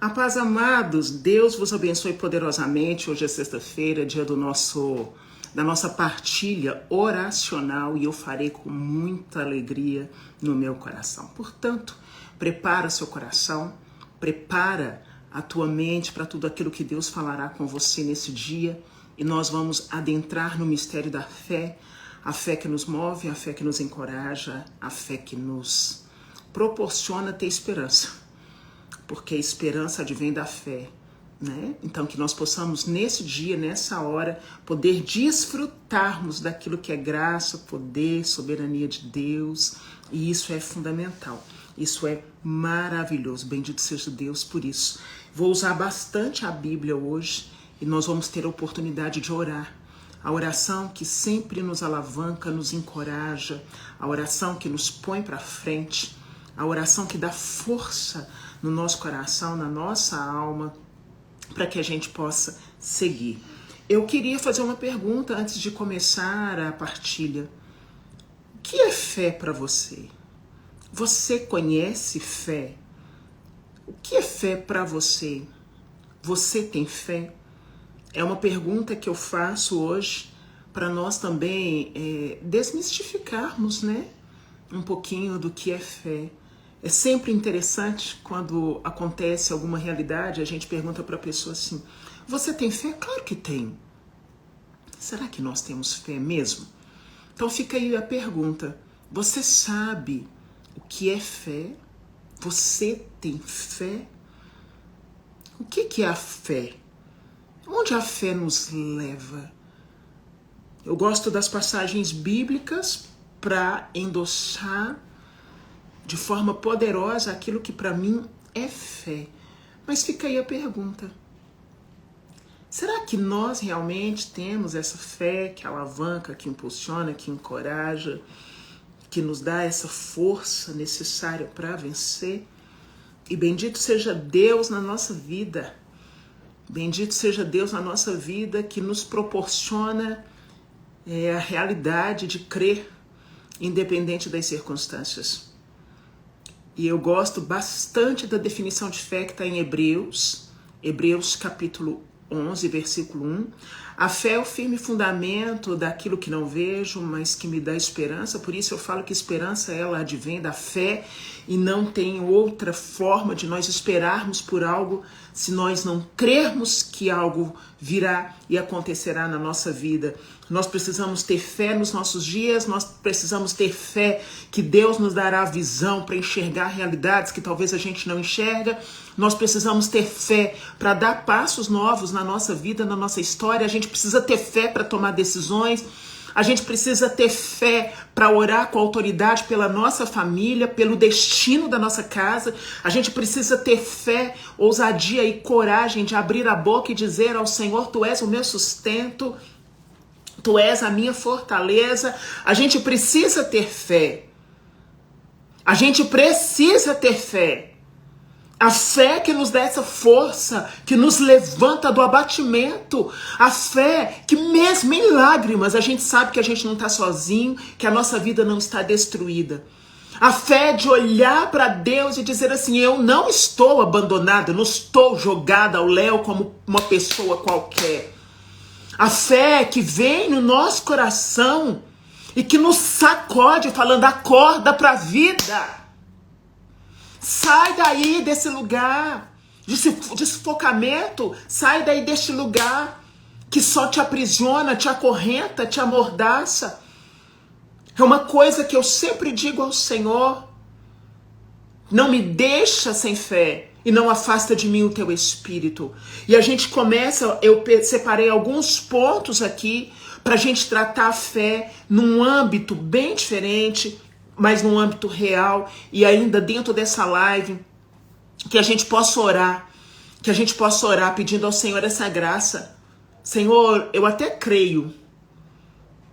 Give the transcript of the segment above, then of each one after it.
A paz, amados, Deus vos abençoe poderosamente. Hoje é sexta-feira, dia da nossa partilha oracional, e eu farei com muita alegria no meu coração. Portanto, prepara seu coração, prepara a tua mente para tudo aquilo que Deus falará com você nesse dia, e nós vamos adentrar no mistério da fé, a fé que nos move, a fé que nos encoraja, a fé que nos proporciona ter esperança. Porque a esperança advém da fé, né? Então que nós possamos nesse dia, nessa hora, poder desfrutarmos daquilo que é graça, poder, soberania de Deus, e isso é fundamental, isso é maravilhoso, bendito seja Deus por isso. Vou usar bastante a Bíblia hoje e nós vamos ter a oportunidade de orar. A oração que sempre nos alavanca, nos encoraja, a oração que nos põe para frente, a oração que dá força no nosso coração, na nossa alma, para que a gente possa seguir. Eu queria fazer uma pergunta antes de começar a partilha. O que é fé para você? Você conhece fé? O que é fé para você? Você tem fé? É uma pergunta que eu faço hoje para nós também desmistificarmos, né? Um pouquinho do que é fé. É sempre interessante quando acontece alguma realidade, a gente pergunta para a pessoa assim: você tem fé? Claro que tem. Será que nós temos fé mesmo? Então fica aí a pergunta: você sabe o que é fé? Você tem fé? O que é a fé? Onde a fé nos leva? Eu gosto das passagens bíblicas para endossar de forma poderosa aquilo que para mim é fé. Mas fica aí a pergunta: será que nós realmente temos essa fé que alavanca, que impulsiona, que encoraja, que nos dá essa força necessária para vencer? E bendito seja Deus na nossa vida. Bendito seja Deus na nossa vida, que nos proporciona a realidade de crer, independente das circunstâncias. E eu gosto bastante da definição de fé que está em Hebreus capítulo 11, versículo 1. A fé é o firme fundamento daquilo que não vejo, mas que me dá esperança. Por isso eu falo que esperança, ela advém da fé, e não tem outra forma de nós esperarmos por algo se nós não crermos que algo virá e acontecerá na nossa vida. Nós precisamos ter fé nos nossos dias, nós precisamos ter fé que Deus nos dará visão para enxergar realidades que talvez a gente não enxerga. Nós precisamos ter fé para dar passos novos na nossa vida, na nossa história. A gente precisa ter fé para tomar decisões. A gente precisa ter fé para orar com autoridade pela nossa família, pelo destino da nossa casa. A gente precisa ter fé, ousadia e coragem de abrir a boca e dizer ao Senhor: Tu és o meu sustento, Tu és a minha fortaleza. A gente precisa ter fé. A gente precisa ter fé. A fé que nos dá essa força, que nos levanta do abatimento. A fé que mesmo em lágrimas a gente sabe que a gente não está sozinho, que a nossa vida não está destruída. A fé de olhar para Deus e dizer assim: eu não estou abandonada, não estou jogada ao léu como uma pessoa qualquer. A fé que vem no nosso coração e que nos sacode falando: acorda para a vida. Sai daí desse lugar de sufocamento, sai daí deste lugar que só te aprisiona, te acorrenta, te amordaça. É uma coisa que eu sempre digo ao Senhor: não me deixa sem fé e não afasta de mim o teu espírito. E a gente começa, eu separei alguns pontos aqui para a gente tratar a fé num âmbito bem diferente, mas num âmbito real, e ainda dentro dessa live, que a gente possa orar, pedindo ao Senhor essa graça. Senhor, eu até creio,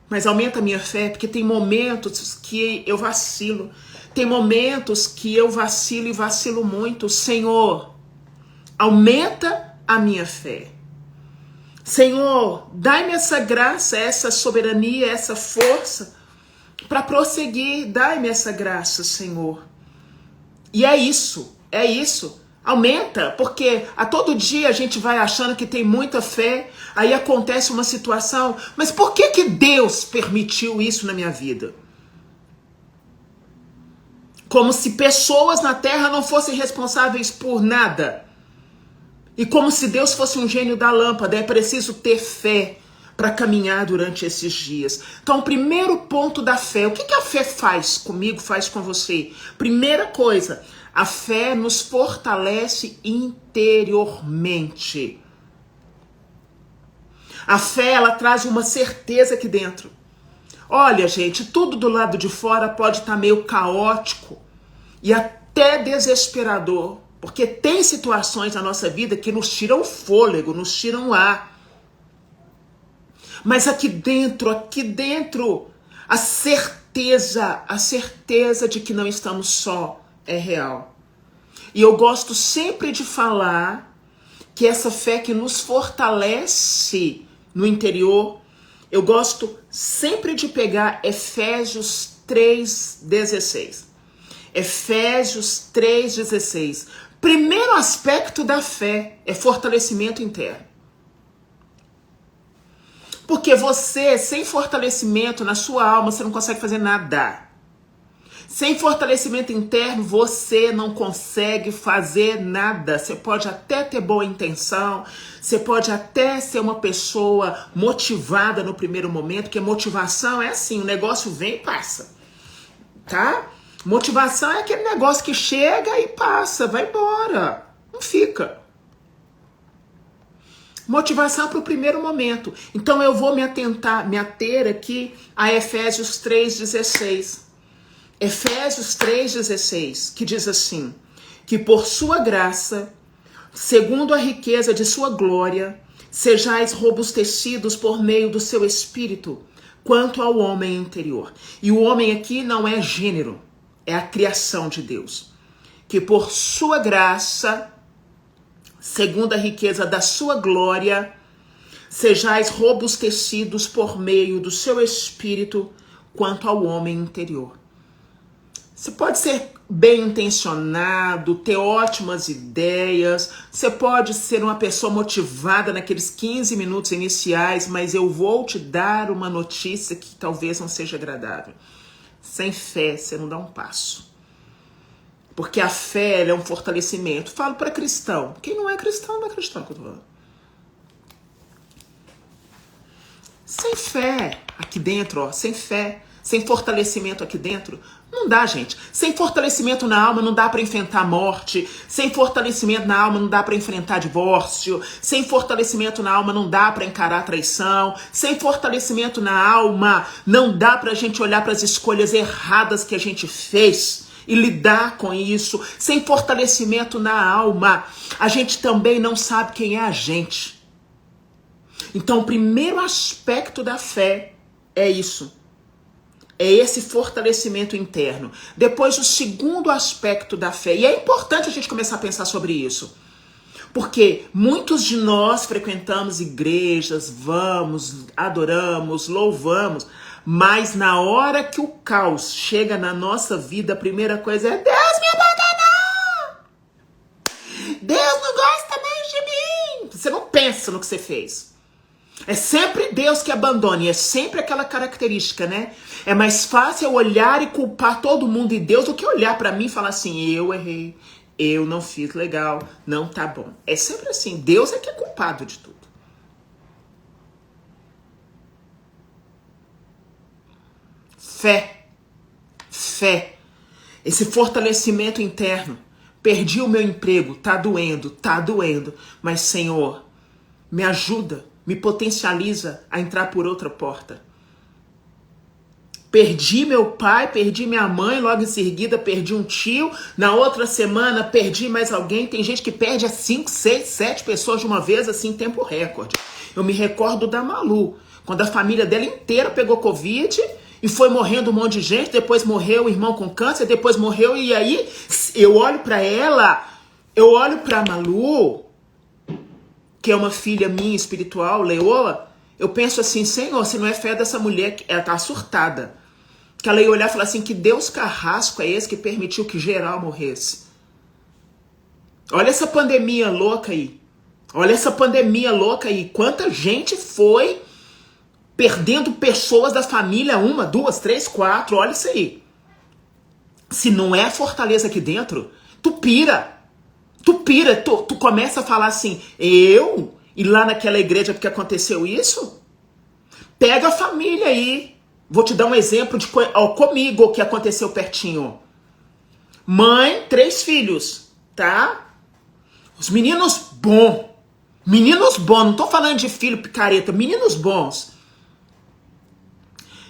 mas aumenta a minha fé, porque tem momentos que eu vacilo, tem momentos que eu vacilo e vacilo muito. Senhor, aumenta a minha fé. Senhor, dai-me essa graça, essa soberania, essa força, para prosseguir. Dai-me essa graça, Senhor. E é isso. Aumenta, porque a todo dia a gente vai achando que tem muita fé, aí acontece uma situação, mas por que Deus permitiu isso na minha vida? Como se pessoas na terra não fossem responsáveis por nada. E como se Deus fosse um gênio da lâmpada, é preciso ter fé para caminhar durante esses dias. Então, o primeiro ponto da fé, o que a fé faz comigo, faz com você? Primeira coisa, a fé nos fortalece interiormente. A fé, ela traz uma certeza aqui dentro. Olha, gente, tudo do lado de fora pode estar meio caótico e até desesperador, porque tem situações na nossa vida que nos tiram o fôlego, nos tiram o ar. Mas aqui dentro, a certeza de que não estamos só é real. E eu gosto sempre de falar que essa fé que nos fortalece no interior, eu gosto sempre de pegar Efésios 3,16. Efésios 3,16. Primeiro aspecto da fé é fortalecimento interno. Porque você, sem fortalecimento na sua alma, você não consegue fazer nada. Sem fortalecimento interno, você não consegue fazer nada. Você pode até ter boa intenção, você pode até ser uma pessoa motivada no primeiro momento, porque motivação é assim, o negócio vem e passa, tá? Motivação é aquele negócio que chega e passa, vai embora, não fica. Motivação para o primeiro momento. Então eu vou me ater aqui a Efésios 3,16. Efésios 3,16, que diz assim, que por sua graça, segundo a riqueza de sua glória, sejais robustecidos por meio do seu espírito, quanto ao homem interior. E o homem aqui não é gênero, é a criação de Deus. Que por sua graça, segundo a riqueza da sua glória, sejais robustecidos por meio do seu espírito, quanto ao homem interior. Você pode ser bem intencionado, ter ótimas ideias, você pode ser uma pessoa motivada naqueles 15 minutos iniciais, mas eu vou te dar uma notícia que talvez não seja agradável. Sem fé, você não dá um passo. Porque a fé é um fortalecimento. Falo para cristão. Quem não é cristão, não é cristão que eu tô falando. Sem fé aqui dentro, ó, sem fé, sem fortalecimento aqui dentro, não dá, gente. Sem fortalecimento na alma não dá para enfrentar a morte. Sem fortalecimento na alma não dá para enfrentar divórcio. Sem fortalecimento na alma não dá para encarar traição. Sem fortalecimento na alma não dá pra gente olhar para as escolhas erradas que a gente fez e lidar com isso. Sem fortalecimento na alma, a gente também não sabe quem é a gente. Então, o primeiro aspecto da fé é isso. É esse fortalecimento interno. Depois, o segundo aspecto da fé. E é importante a gente começar a pensar sobre isso. Porque muitos de nós frequentamos igrejas, vamos, adoramos, louvamos, mas na hora que o caos chega na nossa vida, a primeira coisa é: Deus me abandonou! Deus não gosta mais de mim! Você não pensa no que você fez. É sempre Deus que abandona, e é sempre aquela característica, né? É mais fácil eu olhar e culpar todo mundo e Deus do que olhar pra mim e falar assim: eu errei, eu não fiz legal, não tá bom. É sempre assim, Deus é que é culpado de tudo. Fé, esse fortalecimento interno. Perdi o meu emprego, tá doendo, mas Senhor, me ajuda, me potencializa a entrar por outra porta. Perdi meu pai, perdi minha mãe, logo em seguida perdi um tio, na outra semana perdi mais alguém. Tem gente que perde a 5, 6, 7 pessoas de uma vez, assim, em tempo recorde. Eu me recordo da Malu, quando a família dela inteira pegou Covid e foi morrendo um monte de gente, depois morreu o irmão com câncer, depois morreu, e aí eu olho pra ela, eu olho pra Malu, que é uma filha minha espiritual, Leoa, eu penso assim: Senhor, se não é fé dessa mulher, ela tá surtada. Que ela ia olhar e falar assim: que Deus carrasco é esse que permitiu que geral morresse? Olha essa pandemia louca aí. Olha essa pandemia louca aí. Quanta gente foi perdendo pessoas da família, 1, 2, 3, 4. Olha isso aí. Se não é fortaleza aqui dentro, tu pira. Tu começa a falar assim, eu ir lá naquela igreja porque aconteceu isso? Pega a família aí. Vou te dar um exemplo de comigo o que aconteceu pertinho. Mãe, 3 filhos, tá? Os meninos bons. Meninos bons, não tô falando de filho picareta, meninos bons.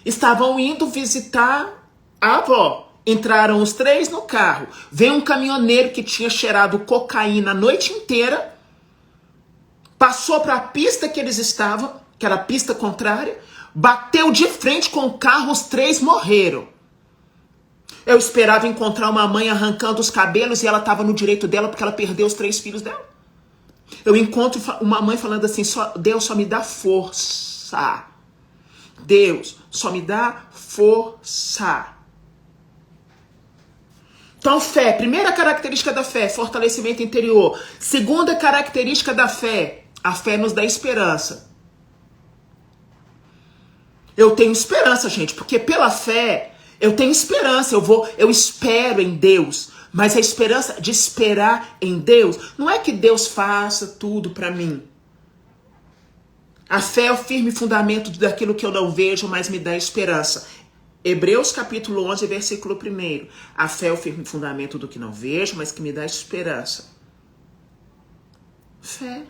Estavam indo visitar a avó. Entraram os 3 no carro. Veio um caminhoneiro que tinha cheirado cocaína a noite inteira. Passou para a pista que eles estavam, que era a pista contrária. Bateu de frente com o carro, os 3 morreram. Eu esperava encontrar uma mãe arrancando os cabelos e ela estava no direito dela porque ela perdeu os 3 filhos dela. Eu encontro uma mãe falando assim, Deus só me dá força. Deus só me dá força. Então, fé, primeira característica da fé, fortalecimento interior. Segunda característica da fé, a fé nos dá esperança. Eu tenho esperança, gente, porque pela fé eu tenho esperança, eu espero em Deus. Mas a esperança de esperar em Deus, não é que Deus faça tudo para mim. A fé é o firme fundamento daquilo que eu não vejo, mas me dá esperança. Hebreus capítulo 11, versículo 1. A fé é o firme fundamento do que não vejo, mas que me dá esperança. Fé.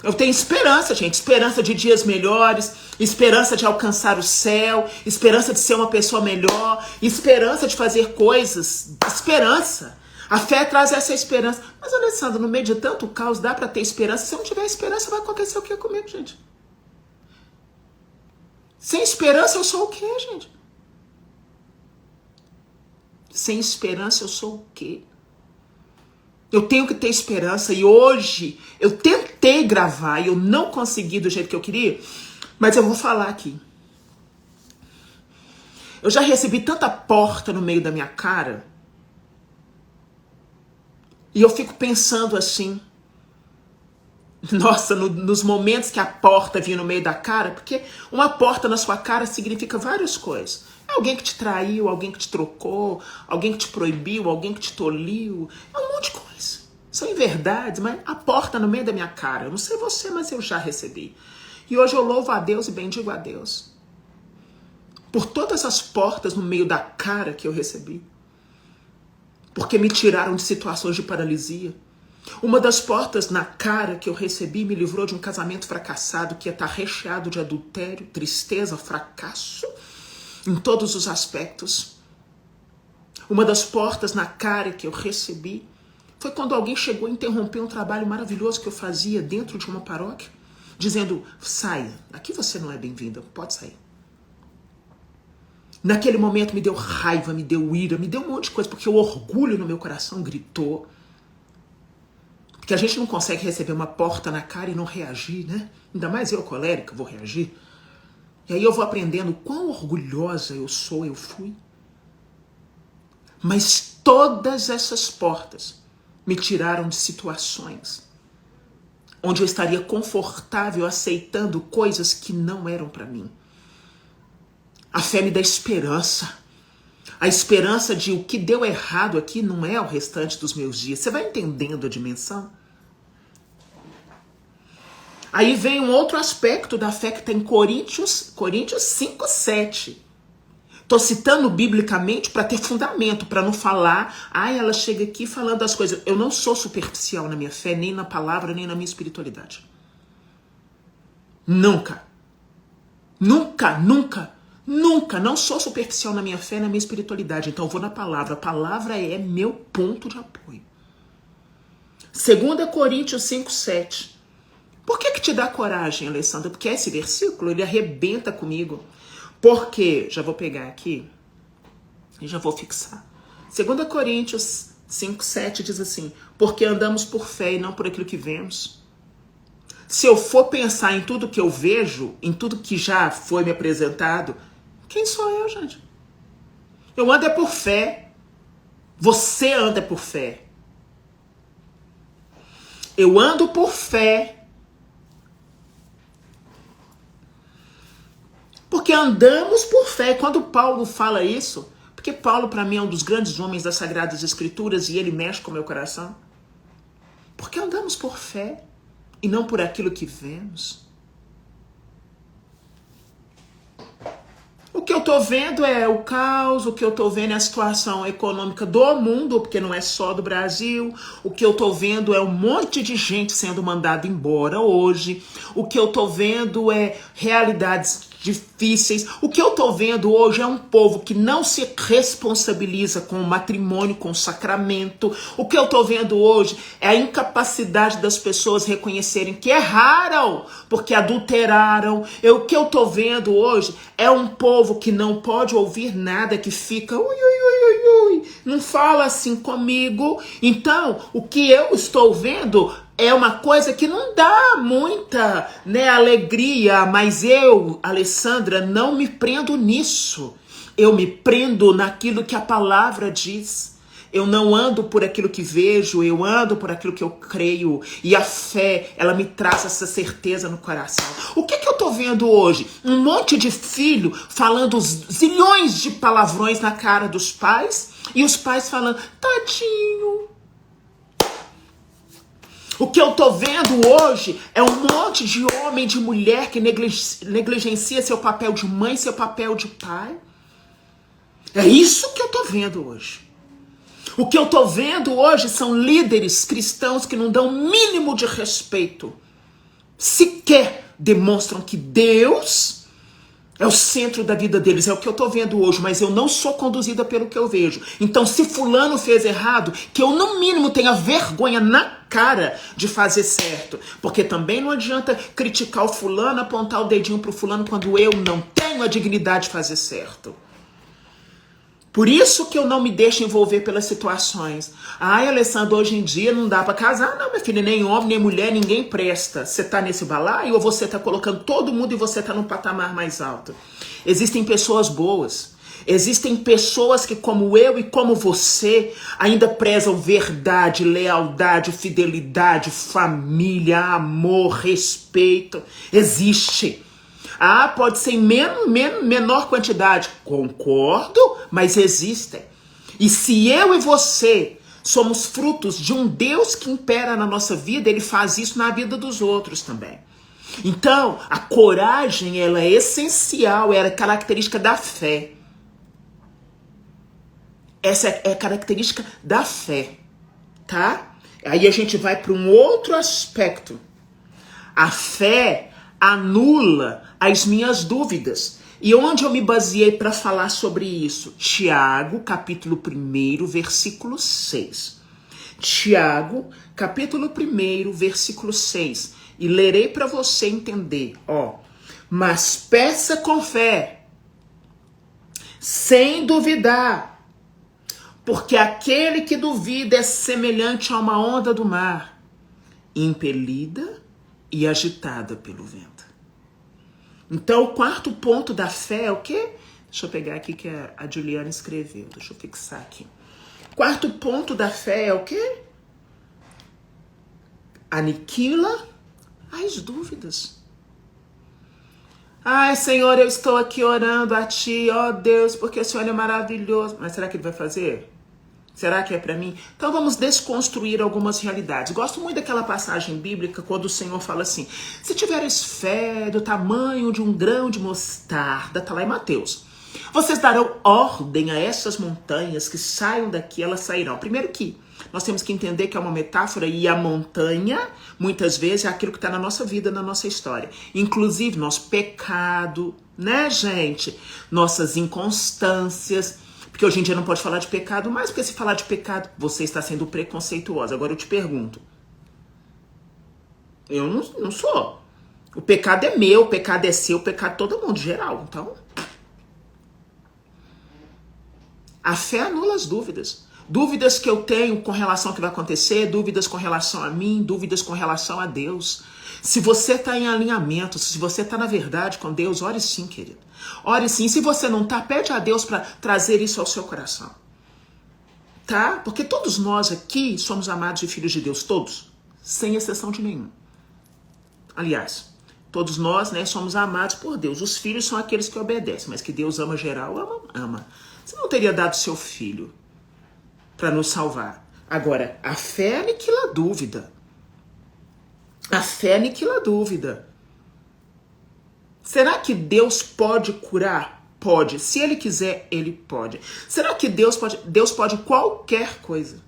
Eu tenho esperança, gente. Esperança de dias melhores, esperança de alcançar o céu, esperança de ser uma pessoa melhor, esperança de fazer coisas. Esperança. A fé traz essa esperança. Mas, Alessandro, no meio de tanto caos, dá pra ter esperança? Se eu não tiver esperança, vai acontecer o que comigo, gente? Sem esperança, eu sou o quê, gente? Sem esperança, eu sou o quê? Eu tenho que ter esperança. E hoje, eu tentei gravar e eu não consegui do jeito que eu queria, mas eu vou falar aqui. Eu já recebi tanta porta no meio da minha cara, e eu fico pensando assim, nossa, nos momentos que a porta vinha no meio da cara, porque uma porta na sua cara significa várias coisas. É alguém que te traiu, alguém que te trocou, alguém que te proibiu, alguém que te toliu, é um monte de coisa. São inverdades, mas a porta no meio da minha cara, eu não sei você, mas eu já recebi. E hoje eu louvo a Deus e bendigo a Deus por todas as portas no meio da cara que eu recebi, porque me tiraram de situações de paralisia. Uma das portas na cara que eu recebi me livrou de um casamento fracassado que ia estar recheado de adultério, tristeza, fracasso, em todos os aspectos. Uma das portas na cara que eu recebi foi quando alguém chegou a interromper um trabalho maravilhoso que eu fazia dentro de uma paróquia, dizendo, saia, aqui você não é bem-vinda, pode sair. Naquele momento me deu raiva, me deu ira, me deu um monte de coisa, porque o orgulho no meu coração gritou. Porque a gente não consegue receber uma porta na cara e não reagir, né? Ainda mais eu, colérica, vou reagir. E aí eu vou aprendendo quão orgulhosa eu sou, eu fui. Mas todas essas portas me tiraram de situações onde eu estaria confortável aceitando coisas que não eram para mim. A fé me dá esperança. A esperança de o que deu errado aqui não é o restante dos meus dias. Você vai entendendo a dimensão? Aí vem um outro aspecto da fé que está em Coríntios 5, 7. Estou citando biblicamente para ter fundamento, para não falar, ela chega aqui falando as coisas. Eu não sou superficial na minha fé, nem na palavra, nem na minha espiritualidade. Nunca. Nunca, nunca, nunca. Não sou superficial na minha fé, na minha espiritualidade. Então eu vou na palavra. A palavra é meu ponto de apoio. 2 Coríntios 5, 7. Por que te dá coragem, Alessandra? Porque esse versículo, ele arrebenta comigo. Porque, já vou pegar aqui e já vou fixar. 2 Coríntios 5, 7 diz assim, porque andamos por fé e não por aquilo que vemos. Se eu for pensar em tudo que eu vejo, em tudo que já foi me apresentado, quem sou eu, gente? Eu ando é por fé. Você anda por fé. Eu ando por fé. Porque andamos por fé. Quando Paulo fala isso, porque Paulo para mim é um dos grandes homens das Sagradas Escrituras e ele mexe com o meu coração. Porque andamos por fé e não por aquilo que vemos. O que eu tô vendo é o caos, o que eu tô vendo é a situação econômica do mundo, porque não é só do Brasil. O que eu tô vendo é um monte de gente sendo mandada embora hoje. O que eu tô vendo é realidades difíceis. O que eu tô vendo hoje é um povo que não se responsabiliza com o matrimônio, com o sacramento. O que eu tô vendo hoje é a incapacidade das pessoas reconhecerem que erraram, porque adulteraram. O que eu tô vendo hoje é um povo que não pode ouvir nada, que fica ui, ui, ui, ui, ui, não fala assim comigo. Então, o que eu estou vendo é uma coisa que não dá muita, alegria, mas eu, Alessandra, não me prendo nisso. Eu me prendo naquilo que a palavra diz. Eu não ando por aquilo que vejo, eu ando por aquilo que eu creio. E a fé, ela me traz essa certeza no coração. O que eu tô vendo hoje? Um monte de filho falando zilhões de palavrões na cara dos pais. E os pais falando, tadinho. O que eu tô vendo hoje é um monte de homem, de mulher que negligencia seu papel de mãe, seu papel de pai. É isso que eu tô vendo hoje. O que eu tô vendo hoje são líderes cristãos que não dão o mínimo de respeito. Sequer demonstram que Deus é o centro da vida deles. É o que eu tô vendo hoje, mas eu não sou conduzida pelo que eu vejo. Então, se fulano fez errado, que eu no mínimo tenha vergonha na cara de fazer certo. Porque também não adianta criticar o fulano, apontar o dedinho pro fulano quando eu não tenho a dignidade de fazer certo. Por isso que eu não me deixo envolver pelas situações. Ai, Alessandra, hoje em dia não dá pra casar. Não, minha filha, nem homem, nem mulher, ninguém presta. Você tá nesse balaio ou você tá colocando todo mundo e você tá num patamar mais alto? Existem pessoas boas. Existem pessoas que, como eu e como você, ainda prezam verdade, lealdade, fidelidade, família, amor, respeito. Existe. Ah, pode ser em menor quantidade. Concordo, mas existem. E se eu e você somos frutos de um Deus que impera na nossa vida, ele faz isso na vida dos outros também. Então, a coragem, ela é essencial, ela é característica da fé. Essa é a característica da fé, tá? Aí a gente vai para um outro aspecto. A fé anula as minhas dúvidas. E onde eu me baseei para falar sobre isso? Tiago, capítulo 1, versículo 6. Tiago, capítulo 1, versículo 6. E lerei para você entender. Mas peça com fé, sem duvidar, porque aquele que duvida é semelhante a uma onda do mar, impelida e agitada pelo vento. Então, o quarto ponto da fé é o quê? Deixa eu pegar aqui que a Juliana escreveu. Deixa eu fixar aqui. Quarto ponto da fé é o quê? Aniquila as dúvidas. Ai, Senhor, eu estou aqui orando a Ti, ó Deus, porque o Senhor é maravilhoso. Mas será que Ele vai fazer? Será que é para mim? Então vamos desconstruir algumas realidades. Gosto muito daquela passagem bíblica quando o Senhor fala assim: se tiveres fé do tamanho de um grão de mostarda, tá lá em Mateus, vocês darão ordem a essas montanhas que saiam daqui, elas sairão. Primeiro que nós temos que entender que é uma metáfora e a montanha, muitas vezes, é aquilo que está na nossa vida, na nossa história. Inclusive, nosso pecado, né, gente? Nossas inconstâncias. Porque hoje em dia não pode falar de pecado mais, porque se falar de pecado, você está sendo preconceituosa. Agora eu te pergunto. Eu não sou. O pecado é meu, o pecado é seu, o pecado é todo mundo, geral. Então, a fé anula as dúvidas. Dúvidas que eu tenho com relação ao que vai acontecer, dúvidas com relação a mim, dúvidas com relação a Deus. Se você está em alinhamento, se você está na verdade com Deus, ore sim, querido. Ore sim. Se você não está, pede a Deus para trazer isso ao seu coração. tá? Porque todos nós aqui somos amados e filhos de Deus, todos, sem exceção de nenhum. Aliás, todos nós, né, somos amados por Deus. Os filhos são aqueles que obedecem, mas que Deus ama geral, ama. Você não teria dado seu filho para nos salvar. Agora, a fé aniquila a dúvida. A fé aniquila a dúvida. Será que Deus pode curar? Pode. Se Ele quiser, Ele pode. Será que Deus pode qualquer coisa?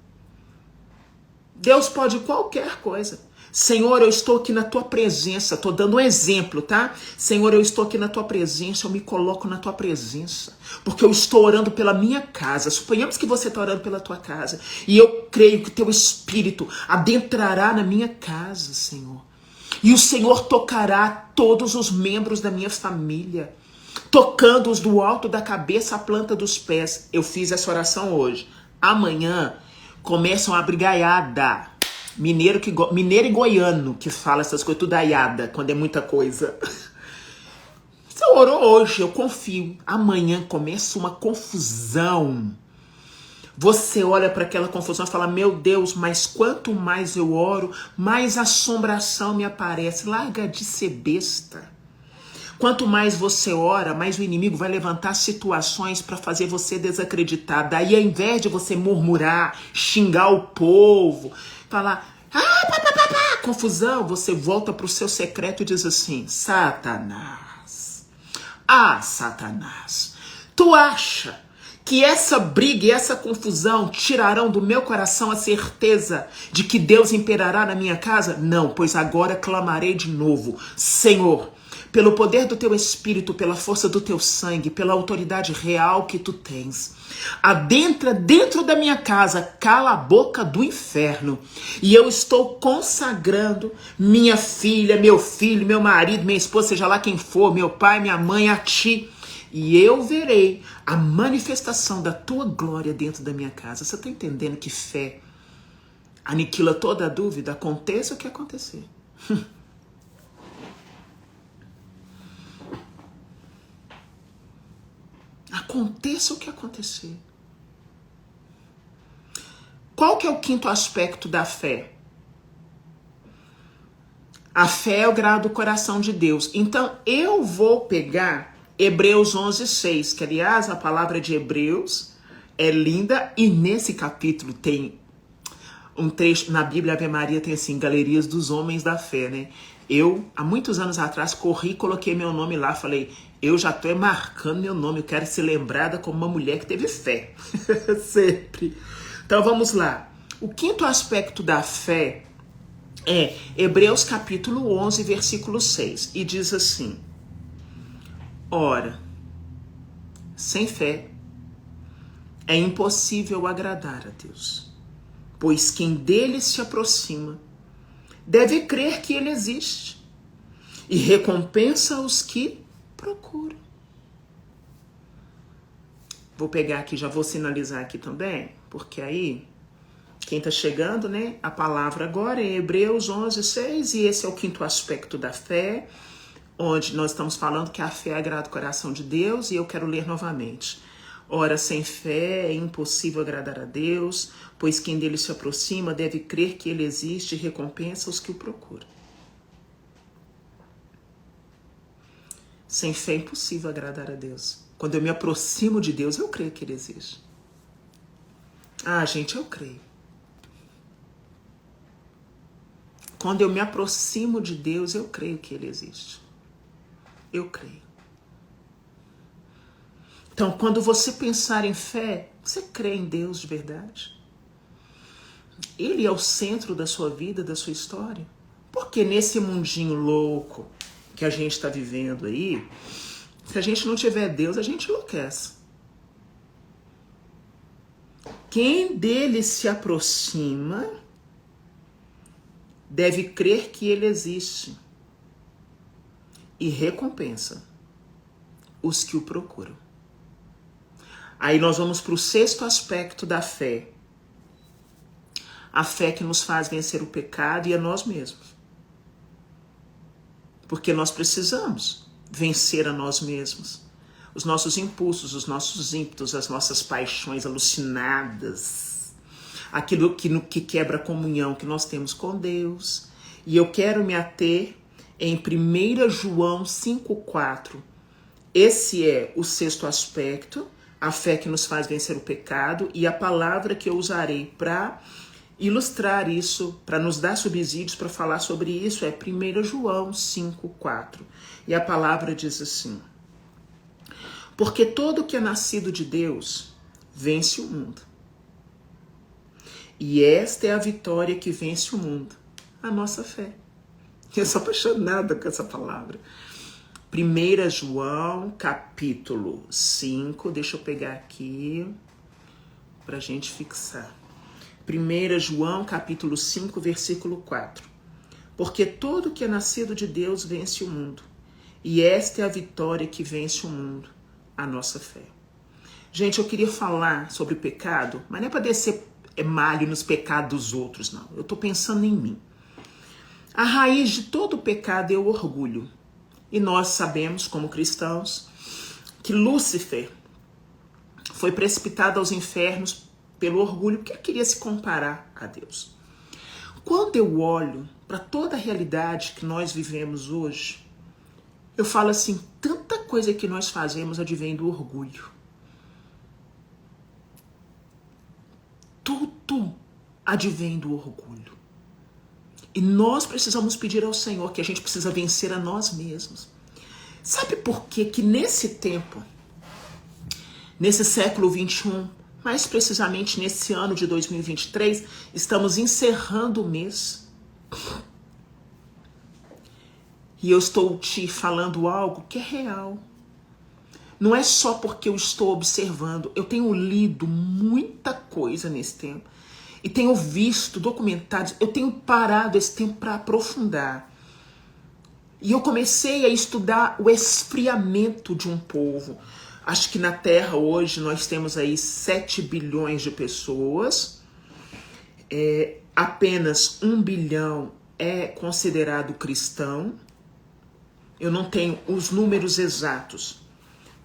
Deus pode qualquer coisa. Senhor, eu estou aqui na tua presença. Estou dando um exemplo, tá? Senhor, eu estou aqui na tua presença. Eu me coloco na tua presença. Porque eu estou orando pela minha casa. Suponhamos que você está orando pela tua casa. E eu creio que teu Espírito adentrará na minha casa, Senhor. E o Senhor tocará todos os membros da minha família. Tocando-os do alto da cabeça à planta dos pés. Eu fiz essa oração hoje. Amanhã começam a brigaiada. Mineiro e goiano que fala essas coisas, tudo aiada, quando é muita coisa. Você orou hoje, eu confio. Amanhã começa uma confusão. Você olha para aquela confusão e fala, meu Deus, mas quanto mais eu oro, mais assombração me aparece. Larga de ser besta. Quanto mais você ora, mais o inimigo vai levantar situações para fazer você desacreditar. Daí, ao invés de você murmurar, xingar o povo, falar, confusão, você volta para o seu secreto e diz assim, Satanás, Satanás, tu acha que essa briga e essa confusão tirarão do meu coração a certeza de que Deus imperará na minha casa? Não, pois agora clamarei de novo, Senhor, pelo poder do teu Espírito, pela força do teu sangue, pela autoridade real que tu tens. Adentra dentro da minha casa, cala a boca do inferno. E eu estou consagrando minha filha, meu filho, meu marido, minha esposa, seja lá quem for, meu pai, minha mãe, a ti. E eu verei a manifestação da tua glória dentro da minha casa. Você está entendendo que fé aniquila toda a dúvida? Aconteça o que acontecer. Aconteça o que acontecer. Qual que é o quinto aspecto da fé? A fé é o grau do coração de Deus. Então, eu vou pegar Hebreus 11:6, que, aliás, a palavra de Hebreus é linda. E nesse capítulo tem um trecho, na Bíblia, Ave Maria tem assim, galerias dos homens da fé, né? Eu, há muitos anos atrás, corri e coloquei meu nome lá, falei, eu já estou marcando meu nome, eu quero ser lembrada como uma mulher que teve fé. Sempre. Então vamos lá. O quinto aspecto da fé é Hebreus capítulo 11, versículo 6. E diz assim, ora, sem fé é impossível agradar a Deus, pois quem dele se aproxima deve crer que ele existe e recompensa os que procuram. Vou pegar aqui, já vou sinalizar aqui também, porque aí, quem está chegando, né? A palavra agora é Hebreus 11:6, e esse é o quinto aspecto da fé, onde nós estamos falando que a fé agrada o coração de Deus, e eu quero ler novamente. Ora, sem fé é impossível agradar a Deus, pois quem dele se aproxima deve crer que ele existe e recompensa os que o procuram. Sem fé é impossível agradar a Deus. Quando eu me aproximo de Deus, eu creio que ele existe. Gente, eu creio. Quando eu me aproximo de Deus, eu creio que ele existe. Eu creio. Então, quando você pensar em fé, você crê em Deus de verdade? Ele é o centro da sua vida, da sua história? Porque nesse mundinho louco que a gente está vivendo aí, se a gente não tiver Deus, a gente enlouquece. Quem dele se aproxima deve crer que ele existe e recompensa os que o procuram. Aí nós vamos para o sexto aspecto da fé. A fé que nos faz vencer o pecado e a nós mesmos. Porque nós precisamos vencer a nós mesmos. Os nossos impulsos, os nossos ímpetos, as nossas paixões alucinadas. aquilo que quebra a comunhão que nós temos com Deus. E eu quero me ater em 1 João 5,4. Esse é o sexto aspecto, a fé que nos faz vencer o pecado, e a palavra que eu usarei para ilustrar isso, para nos dar subsídios para falar sobre isso, é 1 João 5,4. E a palavra diz assim: porque todo que é nascido de Deus vence o mundo. E esta é a vitória que vence o mundo, a nossa fé. Eu sou apaixonada com essa palavra. 1 João, capítulo 5, deixa eu pegar aqui para a gente fixar. 1 João, capítulo 5, versículo 4. Porque todo que é nascido de Deus vence o mundo. E esta é a vitória que vence o mundo, a nossa fé. Gente, eu queria falar sobre o pecado, mas não é para descer malho nos pecados dos outros, não. Eu estou pensando em mim. A raiz de todo o pecado é o orgulho. E nós sabemos, como cristãos, que Lúcifer foi precipitado aos infernos pelo orgulho, porque ele queria se comparar a Deus. Quando eu olho para toda a realidade que nós vivemos hoje, eu falo assim, tanta coisa que nós fazemos advém do orgulho. Tudo advém do orgulho. E nós precisamos pedir ao Senhor que a gente precisa vencer a nós mesmos. Sabe por quê que nesse tempo, nesse século 21, mais precisamente nesse ano de 2023, estamos encerrando o mês. E eu estou te falando algo que é real. Não é só porque eu estou observando. Eu tenho lido muita coisa nesse tempo. E tenho visto documentários. Eu tenho parado esse tempo para aprofundar. E eu comecei a estudar o esfriamento de um povo. Acho que na Terra hoje nós temos aí 7 bilhões de pessoas. Apenas 1 bilhão é considerado cristão. Eu não tenho os números exatos,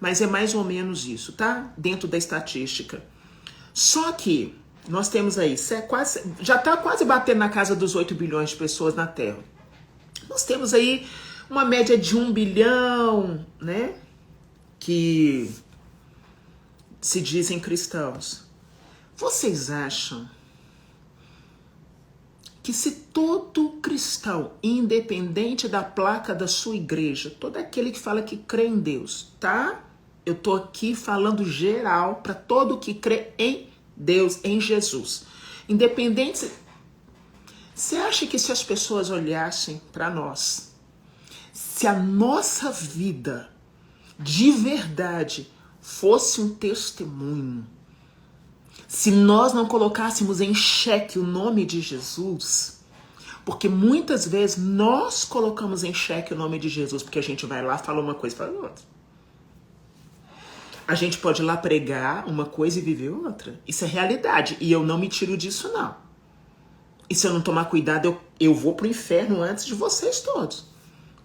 mas é mais ou menos isso, tá? Dentro da estatística. Só que nós temos aí, já está quase batendo na casa dos 8 bilhões de pessoas na Terra. Nós temos aí uma média de 1 bilhão, né? Que se dizem cristãos. Vocês acham que se todo cristão, independente da placa da sua igreja, todo aquele que fala que crê em Deus, tá? Eu tô aqui falando geral para todo que crê em Deus, em Jesus. Independente, você acha que se as pessoas olhassem para nós, se a nossa vida de verdade fosse um testemunho, se nós não colocássemos em xeque o nome de Jesus, porque muitas vezes nós colocamos em xeque o nome de Jesus, porque a gente vai lá, fala uma coisa e fala outra. A gente pode ir lá pregar uma coisa e viver outra. Isso é realidade. E eu não me tiro disso, não. E se eu não tomar cuidado, eu vou pro inferno antes de vocês todos.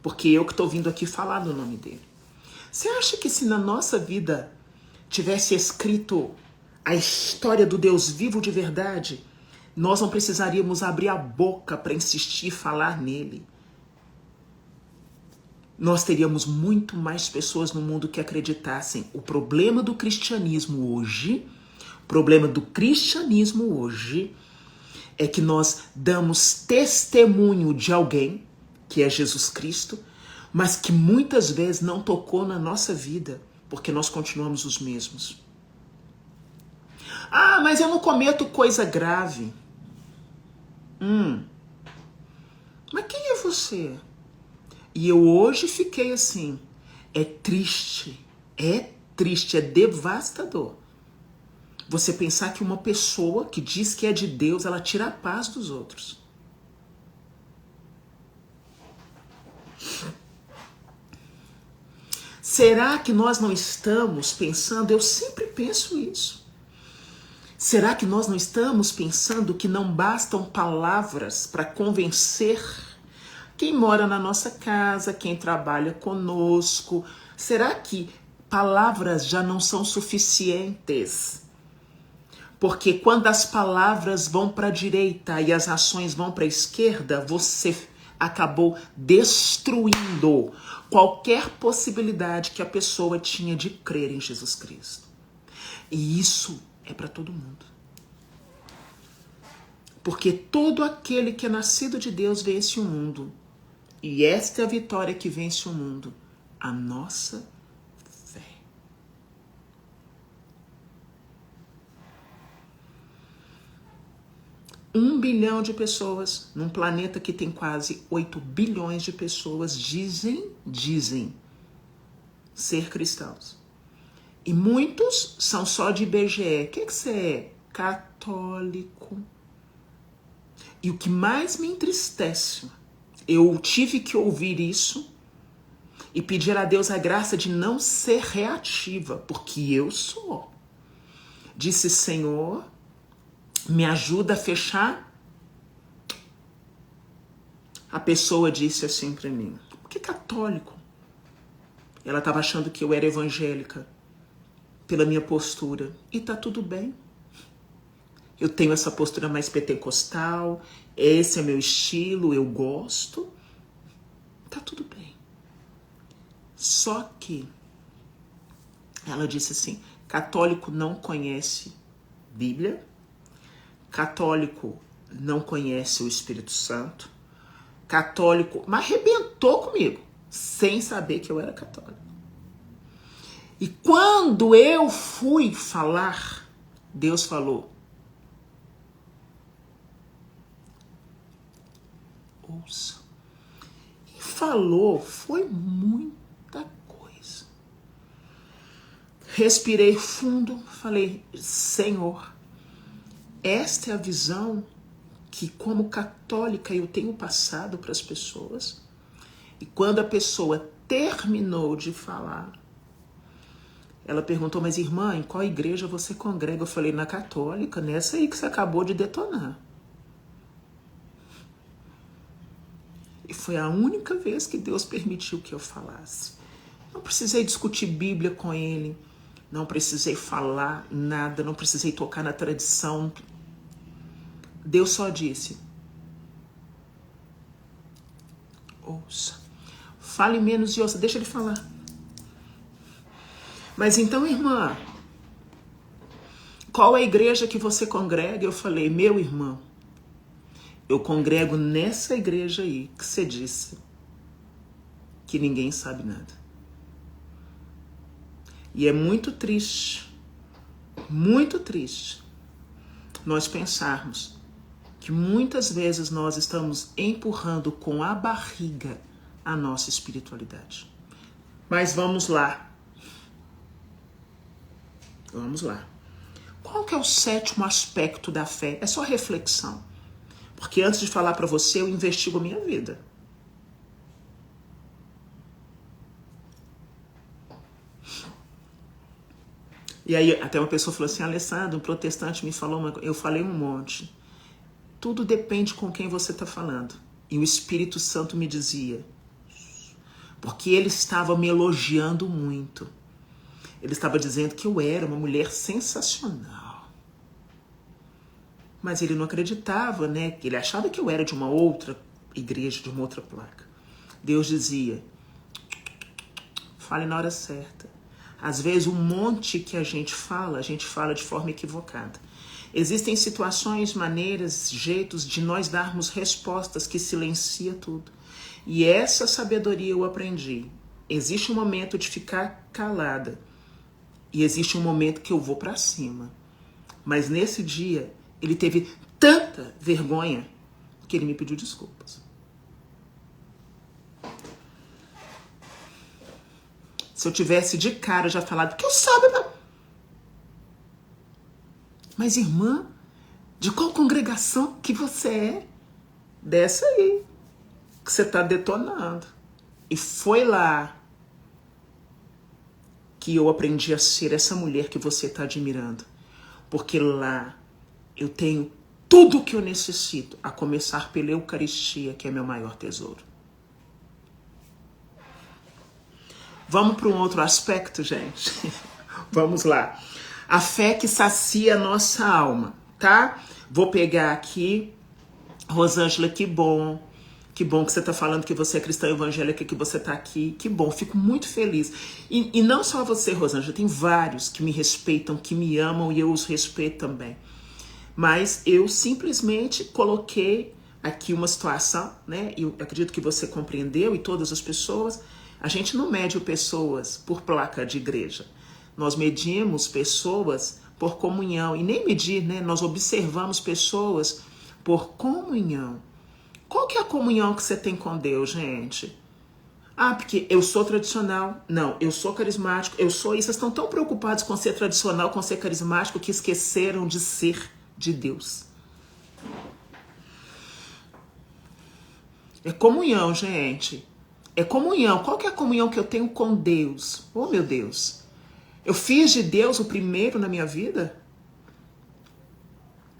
Porque eu que estou vindo aqui falar no nome dele. Você acha que se na nossa vida tivesse escrito a história do Deus vivo de verdade, nós não precisaríamos abrir a boca para insistir e falar nele? Nós teríamos muito mais pessoas no mundo que acreditassem. O problema do cristianismo hoje é que nós damos testemunho de alguém, que é Jesus Cristo, mas que muitas vezes não tocou na nossa vida, porque nós continuamos os mesmos. Ah, mas eu não cometo coisa grave. Mas quem é você? E eu hoje fiquei assim, é triste, é devastador. Você pensar que uma pessoa que diz que é de Deus, ela tira a paz dos outros. Será que nós não estamos pensando, eu sempre penso isso. Será que nós não estamos pensando que não bastam palavras para convencer quem mora na nossa casa, quem trabalha conosco? Será que palavras já não são suficientes Porque quando as palavras vão para a direita e as ações vão para a esquerda, você acabou destruindo qualquer possibilidade que a pessoa tinha de crer em Jesus Cristo. E isso é para todo mundo. Porque todo aquele que é nascido de Deus vence o mundo. E esta é a vitória que vence o mundo. A nossa fé. Um bilhão de pessoas, num planeta que tem quase 8 bilhões de pessoas, dizem ser cristãos. E muitos são só de IBGE. O que você é? Católico. E o que mais me entristece, eu tive que ouvir isso e pedir a Deus a graça de não ser reativa, porque eu sou. Disse, Senhor, me ajuda a fechar. A pessoa disse assim para mim, por que católico? Ela estava achando que eu era evangélica pela minha postura. E tá tudo bem. Eu tenho essa postura mais pentecostal, esse é meu estilo, eu gosto. Tá tudo bem. Só que ela disse assim, católico não conhece Bíblia, católico não conhece o Espírito Santo, católico, mas arrebentou comigo, sem saber que eu era católico. E quando eu fui falar, Deus falou, ouça. E falou, foi muita coisa. Respirei fundo, falei, Senhor, esta é a visão que como católica eu tenho passado para as pessoas. E quando a pessoa terminou de falar, ela perguntou, mas irmã, em qual igreja você congrega? Eu falei, na católica, nessa aí que você acabou de detonar. E foi a única vez que Deus permitiu que eu falasse. Não precisei discutir Bíblia com ele, não precisei falar nada, não precisei tocar na tradição. Deus só disse, ouça, fale menos e ouça, deixa ele falar. Mas então, irmã, qual é a igreja que você congrega? Eu falei, meu irmão, eu congrego nessa igreja aí que você disse que ninguém sabe nada. E é muito triste nós pensarmos que muitas vezes nós estamos empurrando com a barriga a nossa espiritualidade. Mas vamos lá. Vamos lá. Qual que é o 7º aspecto da fé? É só reflexão. Porque antes de falar para você, eu investigo a minha vida. E aí até uma pessoa falou assim, Alessandro, um protestante me falou, eu falei um monte. Tudo depende com quem você está falando. E o Espírito Santo me dizia, porque ele estava me elogiando muito. Ele estava dizendo que eu era uma mulher sensacional. Mas ele não acreditava, né? Ele achava que eu era de uma outra igreja, de uma outra placa. Deus dizia, fale na hora certa. Às vezes, um monte que a gente fala de forma equivocada. Existem situações, maneiras, jeitos de nós darmos respostas que silencia tudo. E essa sabedoria eu aprendi. Existe um momento de ficar calada. E existe um momento que eu vou para cima. Mas nesse dia, ele teve tanta vergonha que ele me pediu desculpas. Se eu tivesse de cara já falado, que eu sabe, mas irmã, de qual congregação que você é? Dessa aí, que você está detonando. E foi lá que eu aprendi a ser essa mulher que você está admirando. Porque lá eu tenho tudo o que eu necessito, a começar pela Eucaristia, que é meu maior tesouro. Vamos para um outro aspecto, gente? Vamos lá. A fé que sacia a nossa alma, tá? Vou pegar aqui. Rosângela, que bom. Que bom que você está falando que você é cristã evangélica, que você está aqui. Que bom, fico muito feliz. E não só você, Rosângela, tem vários que me respeitam, que me amam e eu os respeito também. Mas eu simplesmente coloquei aqui uma situação, né? Eu acredito que você compreendeu e todas as pessoas. A gente não mede pessoas por placa de igreja. Nós medimos pessoas por comunhão. E nem medir, né? Nós observamos pessoas por comunhão. Qual que é a comunhão que você tem com Deus, gente? Ah, porque eu sou tradicional. Não, eu sou carismático. Eu sou isso. Vocês estão tão preocupados com ser tradicional, com ser carismático, que esqueceram de ser de Deus. É comunhão, gente. É comunhão. Qual que é a comunhão que eu tenho com Deus? Oh, meu Deus. Eu fiz de Deus o primeiro na minha vida?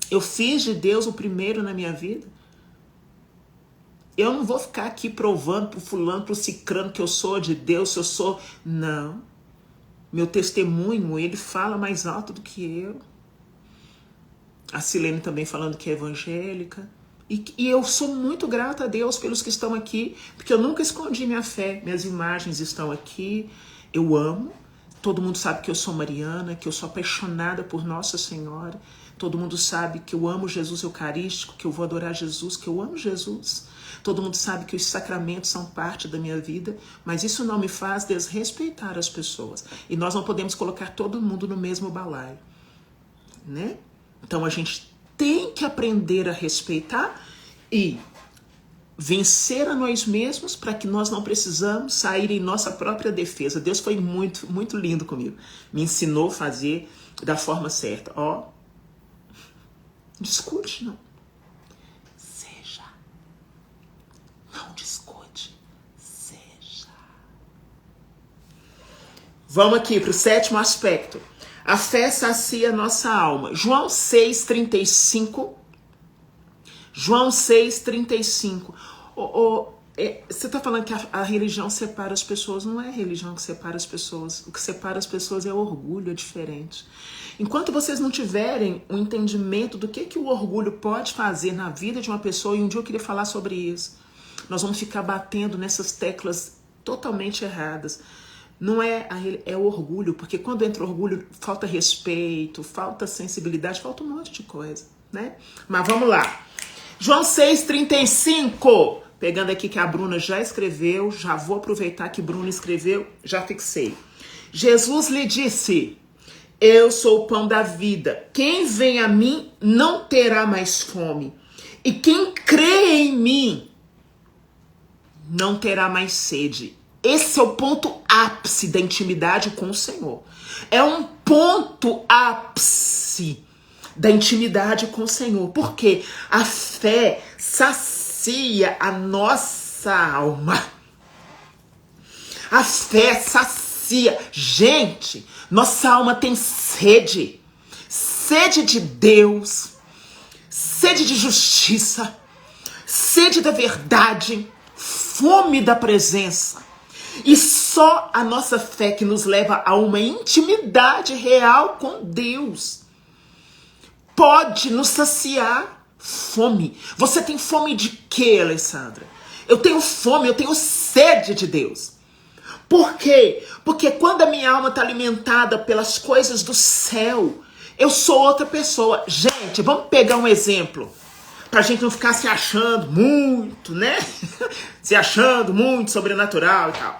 Eu fiz de Deus o primeiro na minha vida? Eu não vou ficar aqui provando pro fulano, pro cicrano que eu sou de Deus, se eu sou... Não. Meu testemunho, ele fala mais alto do que eu. A Silene também falando que é evangélica. E eu sou muito grata a Deus pelos que estão aqui, porque eu nunca escondi minha fé. Minhas imagens estão aqui. Eu amo. Todo mundo sabe que eu sou mariana, que eu sou apaixonada por Nossa Senhora. Todo mundo sabe que eu amo Jesus Eucarístico, que eu vou adorar Jesus, que eu amo Jesus. Todo mundo sabe que os sacramentos são parte da minha vida, mas isso não me faz desrespeitar as pessoas. E nós não podemos colocar todo mundo no mesmo balaio, né? Então a gente tem que aprender a respeitar e vencer a nós mesmos para que nós não precisamos sair em nossa própria defesa. Deus foi muito, muito lindo comigo. Me ensinou a fazer da forma certa. Ó, discute, não. Seja. Não discute. Seja. Vamos aqui para o sétimo aspecto. A fé sacia a nossa alma. João 6,35. João 6,35. Você está falando que a religião separa as pessoas. Não é a religião que separa as pessoas. O que separa as pessoas é o orgulho, é diferente. Enquanto vocês não tiverem um entendimento do que o orgulho pode fazer na vida de uma pessoa, e um dia eu queria falar sobre isso, nós vamos ficar batendo nessas teclas totalmente erradas. Não é o orgulho, porque quando entra orgulho, falta respeito, falta sensibilidade, falta um monte de coisa, né? Mas vamos lá. João 6,35. Pegando aqui que a Bruna já escreveu, já vou aproveitar que Bruna escreveu, já fixei. Jesus lhe disse: eu sou o pão da vida. Quem vem a mim não terá mais fome. E quem crê em mim não terá mais sede. Esse é o ponto ápice da intimidade com o Senhor. É um ponto ápice da intimidade com o Senhor. Porque a fé sacia a nossa alma. A fé sacia. Gente, nossa alma tem sede. Sede de Deus. Sede de justiça. Sede da verdade. Fome da presença. E só a nossa fé que nos leva a uma intimidade real com Deus pode nos saciar fome. Você tem fome de quê, Alessandra? Eu tenho fome, eu tenho sede de Deus. Por quê? Porque quando a minha alma está alimentada pelas coisas do céu, eu sou outra pessoa. Gente, vamos pegar um exemplo. Pra gente não ficar se achando muito, né? Se achando muito sobrenatural e tal.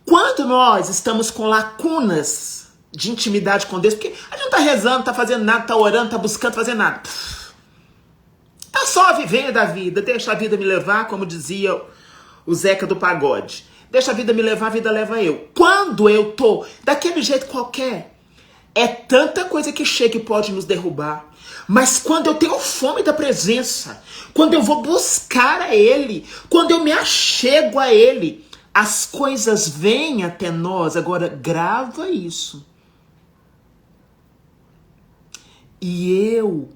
Quando nós estamos com lacunas de intimidade com Deus, porque a gente não tá rezando, não tá fazendo nada, tá orando, tá buscando fazer nada. Tá só vivendo a vida, deixa a vida me levar, como dizia o Zeca do Pagode. Deixa a vida me levar, a vida leva eu. Quando eu tô daquele jeito qualquer, é tanta coisa que chega e pode nos derrubar. Mas quando eu tenho fome da presença, quando eu vou buscar a Ele, quando eu me achego a Ele, as coisas vêm até nós. Agora, grava isso. E eu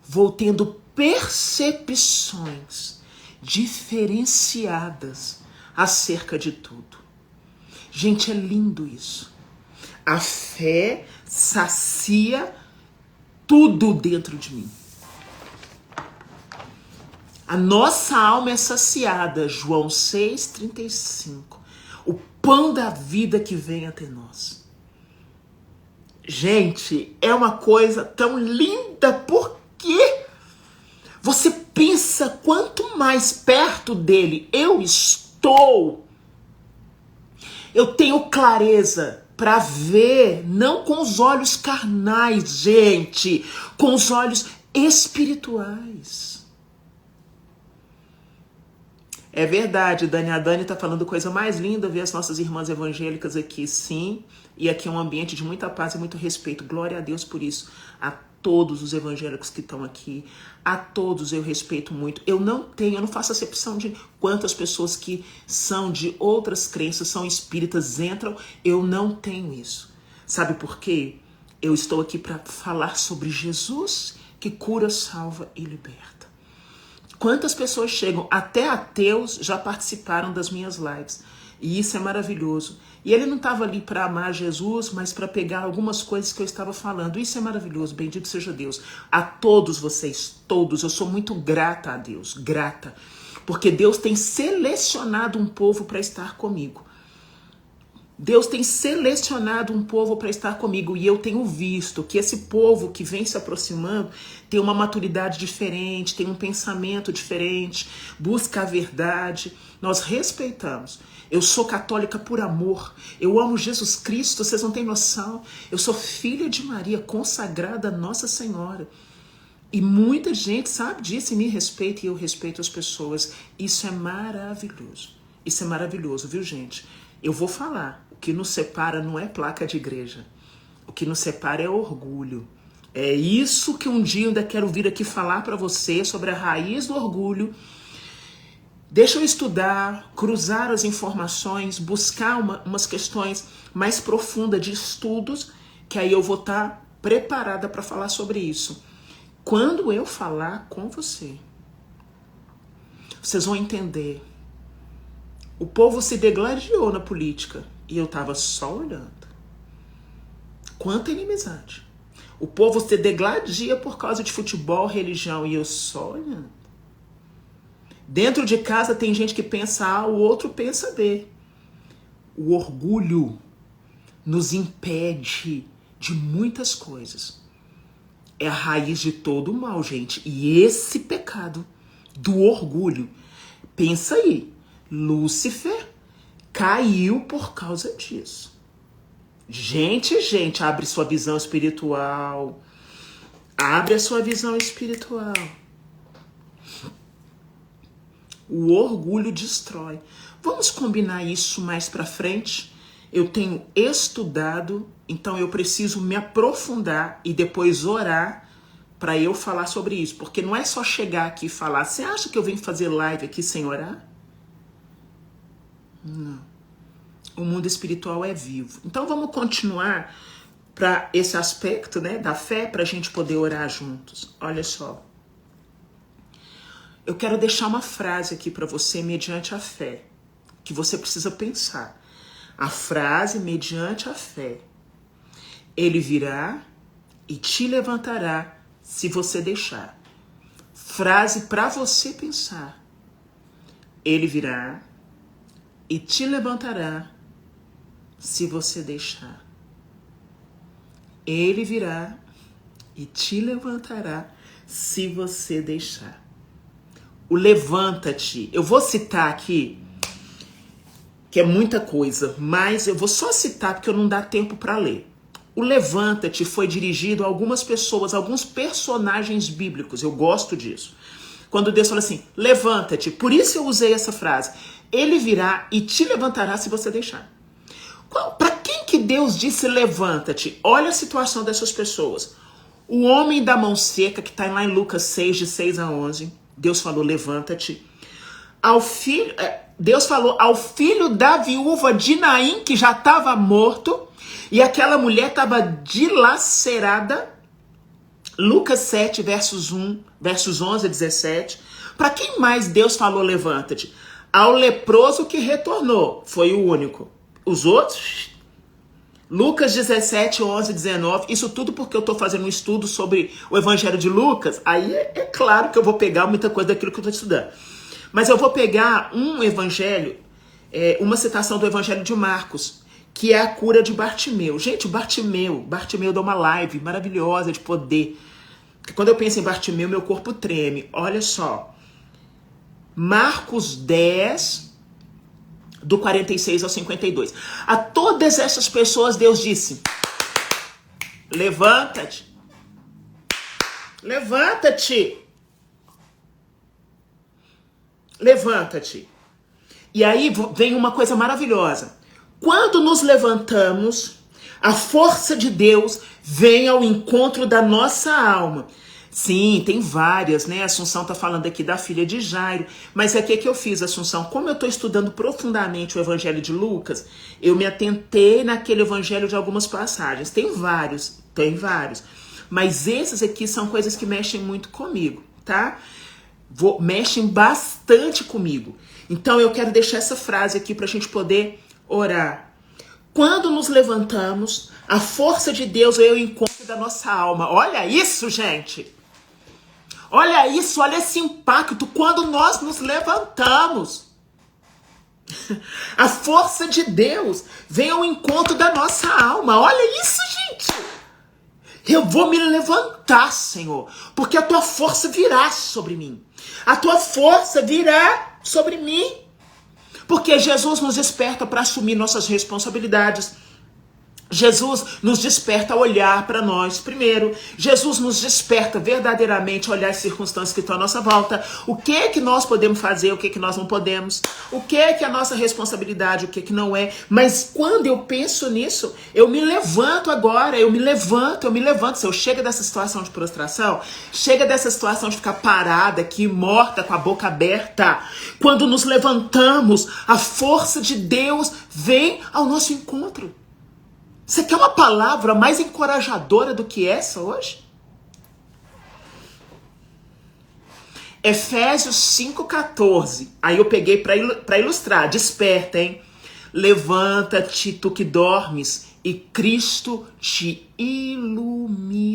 vou tendo percepções diferenciadas acerca de tudo. Gente, é lindo isso. A fé sacia tudo dentro de mim. A nossa alma é saciada, João 6,35. O pão da vida que vem até nós. Gente, é uma coisa tão linda, porque você pensa quanto mais perto dele eu estou, eu tenho clareza para ver, não com os olhos carnais, gente, com os olhos espirituais. É verdade, a Dani tá falando coisa mais linda, ver as nossas irmãs evangélicas aqui, sim. E aqui é um ambiente de muita paz e muito respeito. Glória a Deus por isso. A todos os evangélicos que estão aqui, a todos eu respeito muito. Eu não faço acepção de quantas pessoas que são de outras crenças, são espíritas, entram. Eu não tenho isso. Sabe por quê? Eu estou aqui para falar sobre Jesus que cura, salva e liberta. Quantas pessoas chegam, até ateus já participaram das minhas lives. E isso é maravilhoso. E ele não estava ali para amar Jesus, mas para pegar algumas coisas que eu estava falando. Isso é maravilhoso, bendito seja Deus. A todos vocês, todos, eu sou muito grata a Deus, grata. Porque Deus tem selecionado um povo para estar comigo. Deus tem selecionado um povo para estar comigo e eu tenho visto que esse povo que vem se aproximando tem uma maturidade diferente, tem um pensamento diferente, busca a verdade. Nós respeitamos. Eu sou católica por amor. Eu amo Jesus Cristo, vocês não têm noção. Eu sou filha de Maria, consagrada a Nossa Senhora. E muita gente sabe disso e me respeita e eu respeito as pessoas. Isso é maravilhoso. Isso é maravilhoso, viu, gente? Eu vou falar, o que nos separa não é placa de igreja. O que nos separa é orgulho. É isso que um dia eu ainda quero vir aqui falar para você sobre a raiz do orgulho. Deixa eu estudar, cruzar as informações, buscar umas questões mais profundas de estudos, que aí eu vou estar preparada para falar sobre isso. Quando eu falar com você, vocês vão entender. O povo se degladiou na política e eu estava só olhando. Quanta inimizade. O povo se degladia por causa de futebol, religião e eu só olhando. Dentro de casa tem gente que pensa A, o outro pensa B. O orgulho nos impede de muitas coisas. É a raiz de todo o mal, gente. E esse pecado do orgulho, pensa aí. Lúcifer caiu por causa disso. Gente, abre sua visão espiritual. Abre a sua visão espiritual. O orgulho destrói. Vamos combinar isso mais pra frente? Eu tenho estudado, então eu preciso me aprofundar e depois orar para eu falar sobre isso. Porque não é só chegar aqui e falar. Você acha que eu venho fazer live aqui sem orar? Não. O mundo espiritual é vivo. Então vamos continuar para esse aspecto, né, da fé, para a gente poder orar juntos. Olha só. Eu quero deixar uma frase aqui para você mediante a fé, que você precisa pensar. A frase mediante a fé. Ele virá e te levantará se você deixar. Frase para você pensar. Ele virá e te levantará se você deixar. Ele virá e te levantará se você deixar. O levanta-te. Eu vou citar aqui, que é muita coisa, mas eu vou só citar porque eu não dá tempo para ler. O levanta-te foi dirigido a algumas pessoas, a alguns personagens bíblicos. Eu gosto disso. Quando Deus fala assim, levanta-te. Por isso eu usei essa frase. Ele virá e te levantará se você deixar. Para quem que Deus disse levanta-te? Olha a situação dessas pessoas. O homem da mão seca, que está lá em Lucas 6, de 6 a 11. Deus falou, levanta-te. Deus falou ao filho da viúva de Naim, que já estava morto, e aquela mulher estava dilacerada. Lucas 7, versos 11 a 17. Para quem mais Deus falou, levanta-te? Ao leproso que retornou, foi o único. Os outros, Lucas 17, 11, 19, isso tudo porque eu estou fazendo um estudo sobre o Evangelho de Lucas, aí é claro que eu vou pegar muita coisa daquilo que eu estou estudando. Mas eu vou pegar um evangelho, uma citação do Evangelho de Marcos, que é a cura de Bartimeu. Gente, Bartimeu dá uma live maravilhosa de poder. Quando eu penso em Bartimeu, meu corpo treme. Olha só, Marcos 10, do 46 ao 52. A todas essas pessoas Deus disse: levanta-te, levanta-te, levanta-te. E aí vem uma coisa maravilhosa. Quando nos levantamos, a força de Deus vem ao encontro da nossa alma. Sim, tem várias, né? A Assunção tá falando aqui da filha de Jairo, mas é que eu fiz, Assunção. Como eu tô estudando profundamente o Evangelho de Lucas, eu me atentei naquele evangelho de algumas passagens. Tem vários. Mas esses aqui são coisas que mexem muito comigo, tá? Mexem bastante comigo. Então eu quero deixar essa frase aqui pra gente poder orar. Quando nos levantamos, a força de Deus veio ao encontro da nossa alma. Olha isso, gente! Olha isso, olha esse impacto quando nós nos levantamos. A força de Deus vem ao encontro da nossa alma. Olha isso, gente! Eu vou me levantar, Senhor, porque a tua força virá sobre mim. A tua força virá sobre mim. Porque Jesus nos desperta para assumir nossas responsabilidades. Jesus nos desperta a olhar para nós primeiro. Jesus nos desperta verdadeiramente a olhar as circunstâncias que estão à nossa volta. O que é que nós podemos fazer, o que é que nós não podemos. O que é a nossa responsabilidade, o que é que não é. Mas quando eu penso nisso, eu me levanto agora, eu me levanto. Se eu chego dessa situação de prostração, chega dessa situação de ficar parada aqui, morta, com a boca aberta. Quando nos levantamos, a força de Deus vem ao nosso encontro. Você quer uma palavra mais encorajadora do que essa hoje? Efésios 5,14. Aí eu peguei para ilustrar. Desperta, hein? Levanta-te, tu que dormes, e Cristo te iluminará.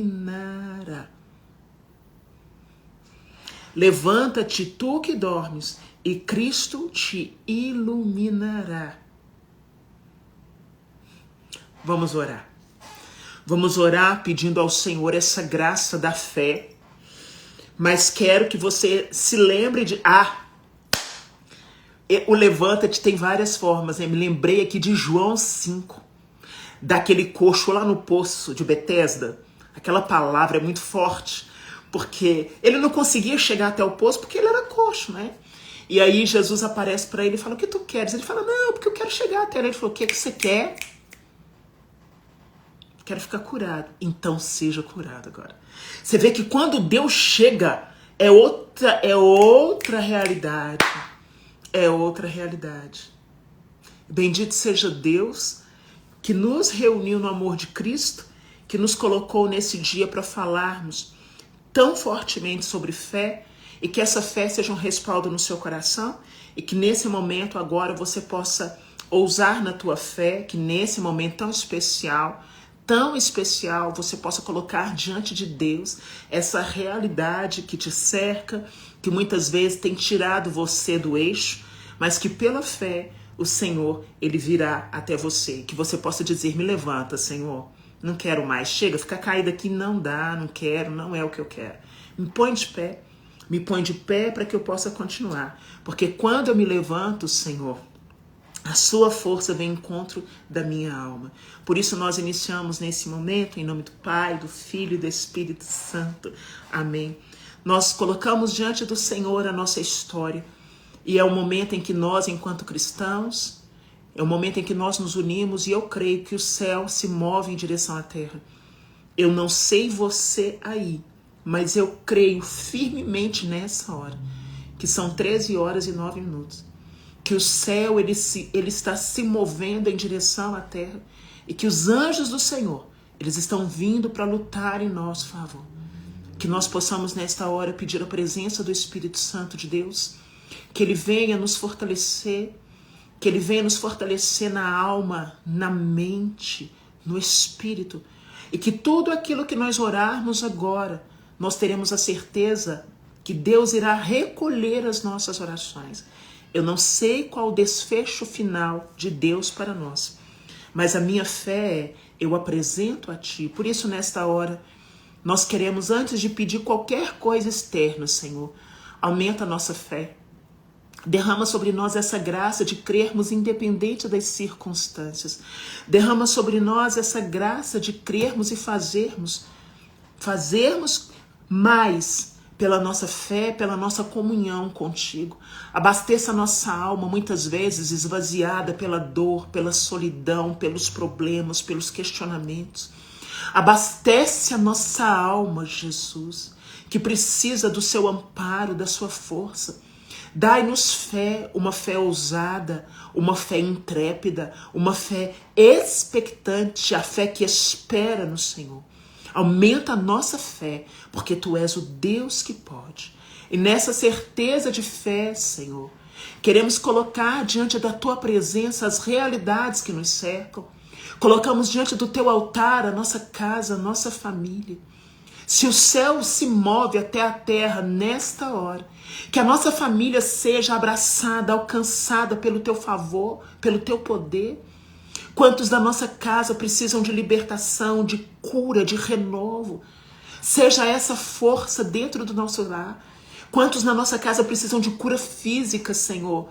Levanta-te, tu que dormes, e Cristo te iluminará. Vamos orar. Vamos orar pedindo ao Senhor essa graça da fé. Mas quero que você se lembre de... o levanta-te tem várias formas, né? Me lembrei aqui de João 5. Daquele coxo lá no poço de Betesda. Aquela palavra é muito forte. Porque ele não conseguia chegar até o poço porque ele era coxo, né? E aí Jesus aparece para ele e fala: o que tu queres? Ele fala: não, porque eu quero chegar até ele. Ele falou: o que é que você quer? Quero ficar curado. Então seja curado agora. Você vê que quando Deus chega, é outra realidade. É outra realidade. Bendito seja Deus que nos reuniu no amor de Cristo, que nos colocou nesse dia para falarmos tão fortemente sobre fé, e que essa fé seja um respaldo no seu coração, e que nesse momento agora você possa ousar na tua fé, que nesse momento tão especial, você possa colocar diante de Deus essa realidade que te cerca, que muitas vezes tem tirado você do eixo, mas que pela fé o Senhor, ele virá até você. Que você possa dizer: me levanta, Senhor, não quero mais, chega, ficar caída aqui não dá, não quero, não é o que eu quero. Me põe de pé para que eu possa continuar, porque quando eu me levanto, Senhor, a sua força vem ao encontro da minha alma. Por isso nós iniciamos nesse momento, em nome do Pai, do Filho e do Espírito Santo. Amém. Nós colocamos diante do Senhor a nossa história. E é o momento em que nós, enquanto cristãos, é o momento em que nós nos unimos, e eu creio que o céu se move em direção à terra. Eu não sei você aí, mas eu creio firmemente nessa hora, que são 13 horas e 9 minutos. Que o céu ele está se movendo em direção à terra, e que os anjos do Senhor, eles estão vindo para lutar em nosso favor. Que nós possamos nesta hora pedir a presença do Espírito Santo de Deus, que ele venha nos fortalecer, que ele venha nos fortalecer na alma, na mente, no Espírito, e que tudo aquilo que nós orarmos agora, nós teremos a certeza que Deus irá recolher as nossas orações. Eu não sei qual o desfecho final de Deus para nós, mas a minha fé é, eu apresento a Ti. Por isso, nesta hora, nós queremos, antes de pedir qualquer coisa externa, Senhor, aumenta a nossa fé. Derrama sobre nós essa graça de crermos independente das circunstâncias. Derrama sobre nós essa graça de crermos e fazermos mais pela nossa fé, pela nossa comunhão contigo. Abasteça a nossa alma, muitas vezes esvaziada pela dor, pela solidão, pelos problemas, pelos questionamentos. Abastece a nossa alma, Jesus, que precisa do seu amparo, da sua força. Dai-nos fé, uma fé ousada, uma fé intrépida, uma fé expectante, a fé que espera no Senhor. Aumenta a nossa fé, porque Tu és o Deus que pode. E nessa certeza de fé, Senhor, queremos colocar diante da Tua presença as realidades que nos cercam. Colocamos diante do Teu altar a nossa casa, a nossa família. Se o céu se move até a terra nesta hora, que a nossa família seja abraçada, alcançada pelo Teu favor, pelo Teu poder. Quantos da nossa casa precisam de libertação, de cura, de renovo? Seja essa força dentro do nosso lar. Quantos na nossa casa precisam de cura física, Senhor?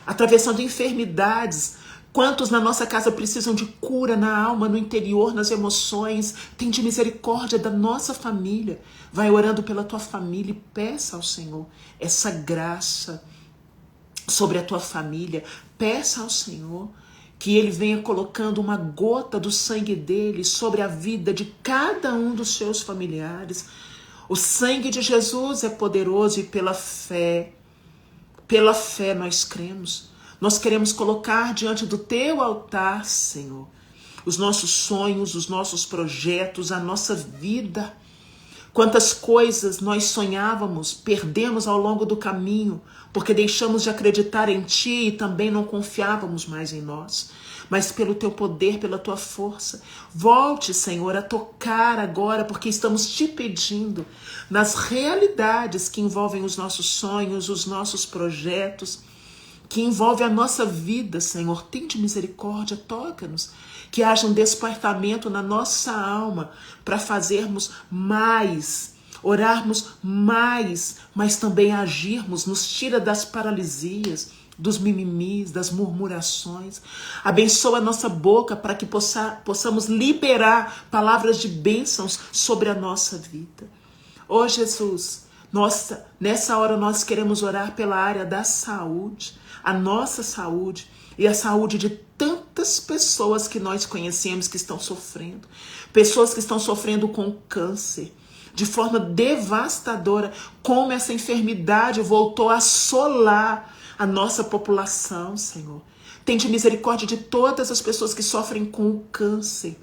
Atravessando enfermidades. Quantos na nossa casa precisam de cura na alma, no interior, nas emoções? Tende misericórdia da nossa família. Vai orando pela tua família e peça ao Senhor essa graça sobre a tua família. Peça ao Senhor que Ele venha colocando uma gota do sangue dele sobre a vida de cada um dos seus familiares. O sangue de Jesus é poderoso e pela fé nós cremos. Nós queremos colocar diante do Teu altar, Senhor, os nossos sonhos, os nossos projetos, a nossa vida. Quantas coisas nós sonhávamos, perdemos ao longo do caminho, porque deixamos de acreditar em Ti e também não confiávamos mais em nós. Mas pelo Teu poder, pela Tua força, volte, Senhor, a tocar agora, porque estamos Te pedindo nas realidades que envolvem os nossos sonhos, os nossos projetos, que envolve a nossa vida, Senhor. Tende misericórdia, toca-nos. Que haja um despertamento na nossa alma para fazermos mais, orarmos mais, mas também agirmos. Nos tira das paralisias, dos mimimis, das murmurações. Abençoa a nossa boca para que possamos liberar palavras de bênçãos sobre a nossa vida. Ó Jesus, nessa hora nós queremos orar pela área da saúde, a nossa saúde e a saúde de tantas pessoas que nós conhecemos que estão sofrendo. Pessoas que estão sofrendo com câncer, de forma devastadora, como essa enfermidade voltou a assolar a nossa população, Senhor. Tende misericórdia de todas as pessoas que sofrem com o câncer.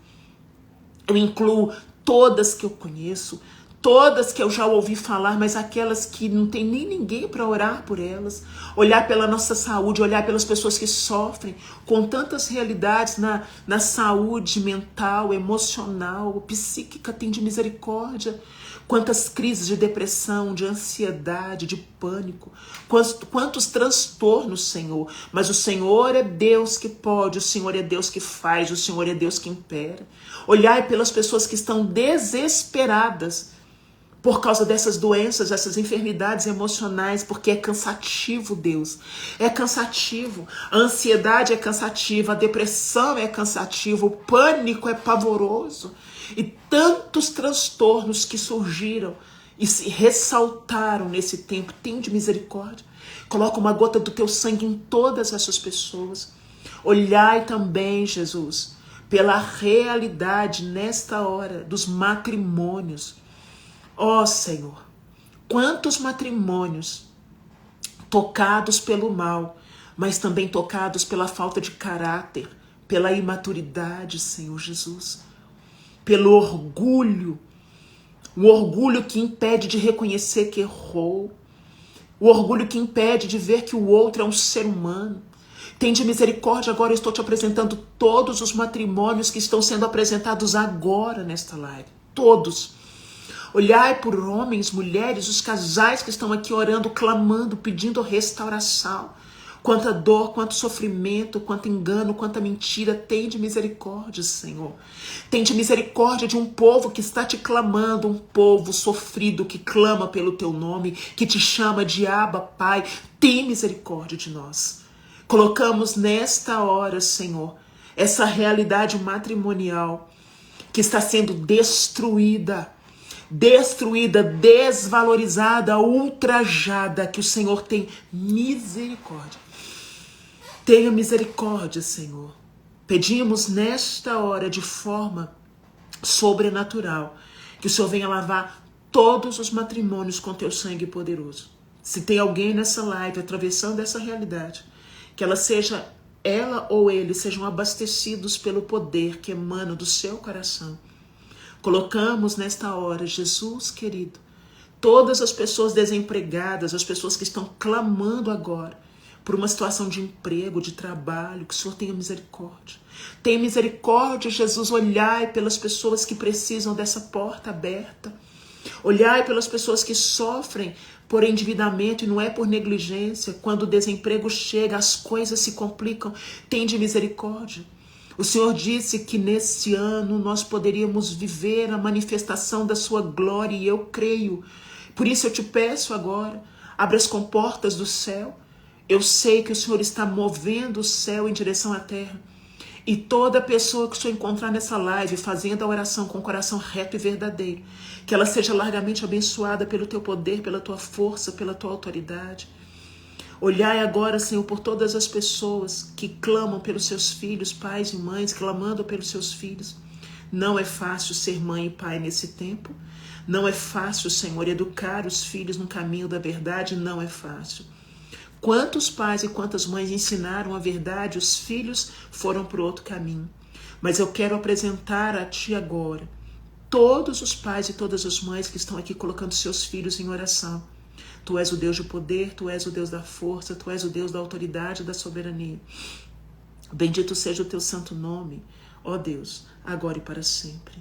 Eu incluo todas que eu conheço, todas que eu já ouvi falar, mas aquelas que não tem nem ninguém para orar por elas. Olhar pela nossa saúde, olhar pelas pessoas que sofrem com tantas realidades na saúde mental, emocional, psíquica. Tem de misericórdia. Quantas crises de depressão, de ansiedade, de pânico. Quantos transtornos, Senhor. Mas o Senhor é Deus que pode, o Senhor é Deus que faz, o Senhor é Deus que impera. Olhar pelas pessoas que estão desesperadas por causa dessas doenças, essas enfermidades emocionais, porque é cansativo, Deus. É cansativo. A ansiedade é cansativa, a depressão é cansativa, o pânico é pavoroso. E tantos transtornos que surgiram e se ressaltaram nesse tempo. Tem de misericórdia. Coloca uma gota do Teu sangue em todas essas pessoas. Olhai também, Jesus, pela realidade nesta hora dos matrimônios. Ó Senhor, quantos matrimônios tocados pelo mal, mas também tocados pela falta de caráter, pela imaturidade, Senhor Jesus, pelo orgulho, o orgulho que impede de reconhecer que errou, o orgulho que impede de ver que o outro é um ser humano, Tende misericórdia, agora eu estou te apresentando todos os matrimônios que estão sendo apresentados agora nesta live. Todos. Olhai por homens, mulheres, os casais que estão aqui orando, clamando, pedindo restauração. Quanta dor, quanto sofrimento, quanto engano, quanta mentira. Tende misericórdia, Senhor. Tende misericórdia de um povo que está te clamando, um povo sofrido que clama pelo teu nome, que te chama de Abba, Pai. Tem misericórdia de nós. Colocamos nesta hora, Senhor, essa realidade matrimonial que está sendo destruída, desvalorizada, ultrajada, que o Senhor tem misericórdia. Tenha misericórdia, Senhor. Pedimos nesta hora, de forma sobrenatural, que o Senhor venha lavar todos os matrimônios com teu sangue poderoso. Se tem alguém nessa live atravessando essa realidade, que ela ou ele sejam abastecidos pelo poder que emana do seu coração. Colocamos nesta hora, Jesus querido, todas as pessoas desempregadas, as pessoas que estão clamando agora por uma situação de emprego, de trabalho, que o Senhor tenha misericórdia. Tenha misericórdia, Jesus, olhai pelas pessoas que precisam dessa porta aberta. Olhai pelas pessoas que sofrem por endividamento e não é por negligência. Quando o desemprego chega, as coisas se complicam. Tende misericórdia. O Senhor disse que nesse ano nós poderíamos viver a manifestação da sua glória e eu creio. Por isso eu te peço agora, abra as comportas do céu. Eu sei que o Senhor está movendo o céu em direção à terra. E toda pessoa que o Senhor encontrar nessa live fazendo a oração com o coração reto e verdadeiro, que ela seja largamente abençoada pelo teu poder, pela tua força, pela tua autoridade. Olhai agora, Senhor, por todas as pessoas que clamam pelos seus filhos, pais e mães, clamando pelos seus filhos. Não é fácil ser mãe e pai nesse tempo. Não é fácil, Senhor, educar os filhos no caminho da verdade. Não é fácil. Quantos pais e quantas mães ensinaram a verdade, os filhos foram para o outro caminho. Mas eu quero apresentar a ti agora todos os pais e todas as mães que estão aqui colocando seus filhos em oração. Tu és o Deus de poder, tu és o Deus da força, tu és o Deus da autoridade e da soberania. Bendito seja o teu santo nome, ó Deus, agora e para sempre.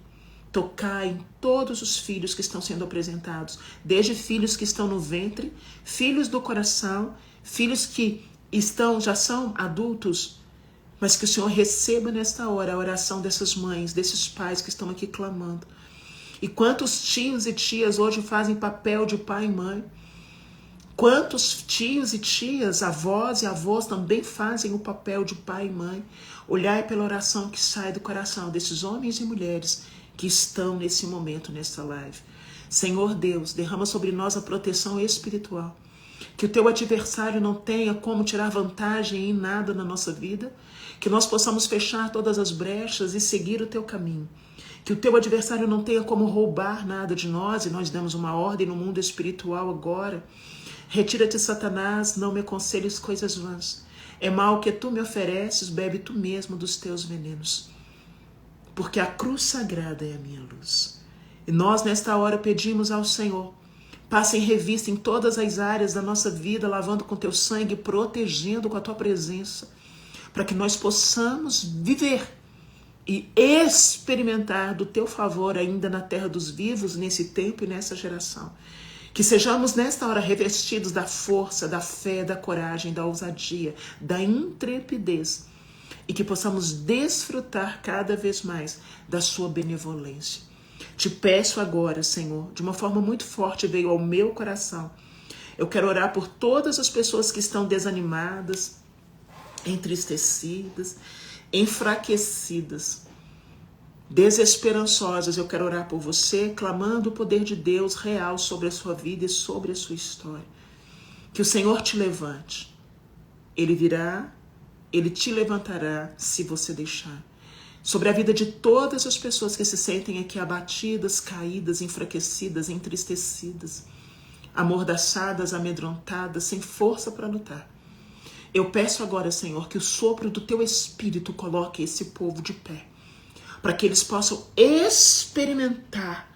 Tocai em todos os filhos que estão sendo apresentados, desde filhos que estão no ventre, filhos do coração, filhos que já são adultos, mas que o Senhor receba nesta hora a oração dessas mães, desses pais que estão aqui clamando. E quantos tios e tias hoje fazem papel de pai e mãe? Quantos tios e tias, avós e avós também fazem o papel de pai e mãe? Olhai pela oração que sai do coração desses homens e mulheres que estão nesse momento, nesta live. Senhor Deus, derrama sobre nós a proteção espiritual. Que o teu adversário não tenha como tirar vantagem em nada na nossa vida. Que nós possamos fechar todas as brechas e seguir o teu caminho. Que o teu adversário não tenha como roubar nada de nós, e nós damos uma ordem no mundo espiritual agora. Retira-te, Satanás, não me aconselhes coisas vãs. É mal que tu me ofereces, bebe tu mesmo dos teus venenos. Porque a cruz sagrada é a minha luz. E nós nesta hora pedimos ao Senhor, passe em revista em todas as áreas da nossa vida, lavando com teu sangue, protegendo com a tua presença, para que nós possamos viver e experimentar do teu favor ainda na terra dos vivos, nesse tempo e nessa geração. Que sejamos nesta hora revestidos da força, da fé, da coragem, da ousadia, da intrepidez, e que possamos desfrutar cada vez mais da sua benevolência. Te peço agora, Senhor, de uma forma muito forte veio ao meu coração. Eu quero orar por todas as pessoas que estão desanimadas, entristecidas, enfraquecidas, desesperançosas. Eu quero orar por você, clamando o poder de Deus real sobre a sua vida e sobre a sua história. Que o Senhor te levante. Ele virá, Ele te levantará se você deixar. Sobre a vida de todas as pessoas que se sentem aqui abatidas, caídas, enfraquecidas, entristecidas, amordaçadas, amedrontadas, sem força para lutar. Eu peço agora, Senhor, que o sopro do teu Espírito coloque esse povo de pé, para que eles possam experimentar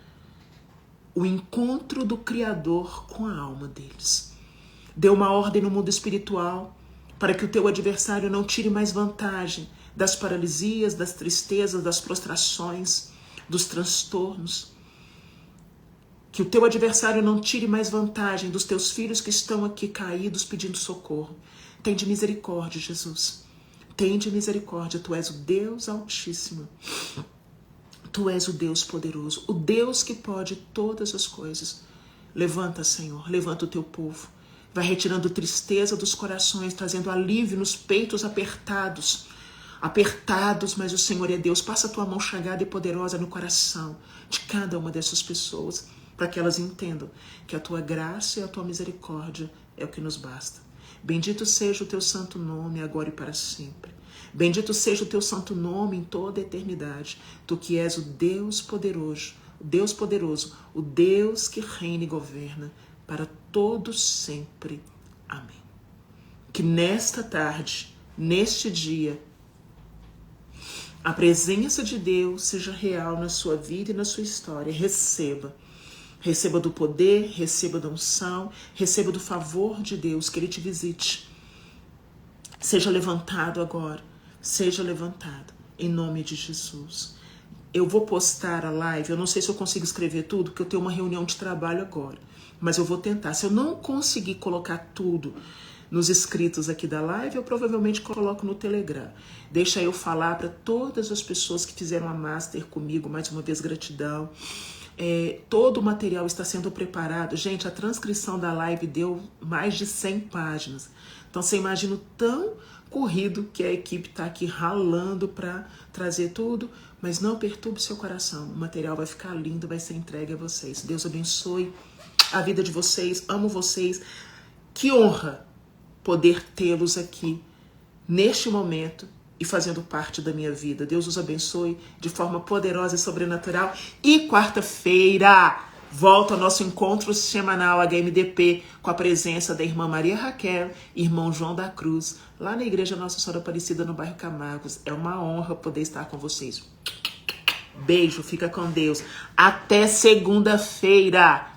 o encontro do Criador com a alma deles. Dê uma ordem no mundo espiritual, para que o teu adversário não tire mais vantagem das paralisias, das tristezas, das prostrações, dos transtornos. Que o teu adversário não tire mais vantagem dos teus filhos que estão aqui caídos pedindo socorro. Tende misericórdia, Jesus. Tende misericórdia. Tu és o Deus Altíssimo. Tu és o Deus poderoso, o Deus que pode todas as coisas. Levanta, Senhor, levanta o teu povo. Vai retirando tristeza dos corações, trazendo alívio nos peitos apertados. Apertados, mas o Senhor é Deus. Passa a tua mão chagada e poderosa no coração de cada uma dessas pessoas, para que elas entendam que a tua graça e a tua misericórdia é o que nos basta. Bendito seja o teu santo nome, agora e para sempre. Bendito seja o teu santo nome em toda a eternidade. Tu que és o Deus poderoso, o Deus que reina e governa para todos sempre. Amém. Que nesta tarde, neste dia, a presença de Deus seja real na sua vida e na sua história. Receba. Receba do poder, receba da unção, receba do favor de Deus, que Ele te visite. Seja levantado agora, seja levantado, em nome de Jesus. Eu vou postar a live, eu não sei se eu consigo escrever tudo, porque eu tenho uma reunião de trabalho agora, mas eu vou tentar. Se eu não conseguir colocar tudo nos escritos aqui da live, eu provavelmente coloco no Telegram. Deixa eu falar para todas as pessoas que fizeram a master comigo, mais uma vez gratidão. Todo o material está sendo preparado. Gente, a transcrição da live deu mais de 100 páginas. Então você imagina o tão corrido que a equipe está aqui ralando para trazer tudo, mas não perturbe seu coração. O material vai ficar lindo, vai ser entregue a vocês. Deus abençoe a vida de vocês, amo vocês. Que honra poder tê-los aqui neste momento e fazendo parte da minha vida. Deus os abençoe de forma poderosa e sobrenatural. E quarta-feira volta ao nosso encontro semanal HMDP com a presença da irmã Maria Raquel e irmão João da Cruz, lá na Igreja Nossa Senhora Aparecida, no bairro Camargos. É uma honra poder estar com vocês. Beijo, fica com Deus. Até segunda-feira.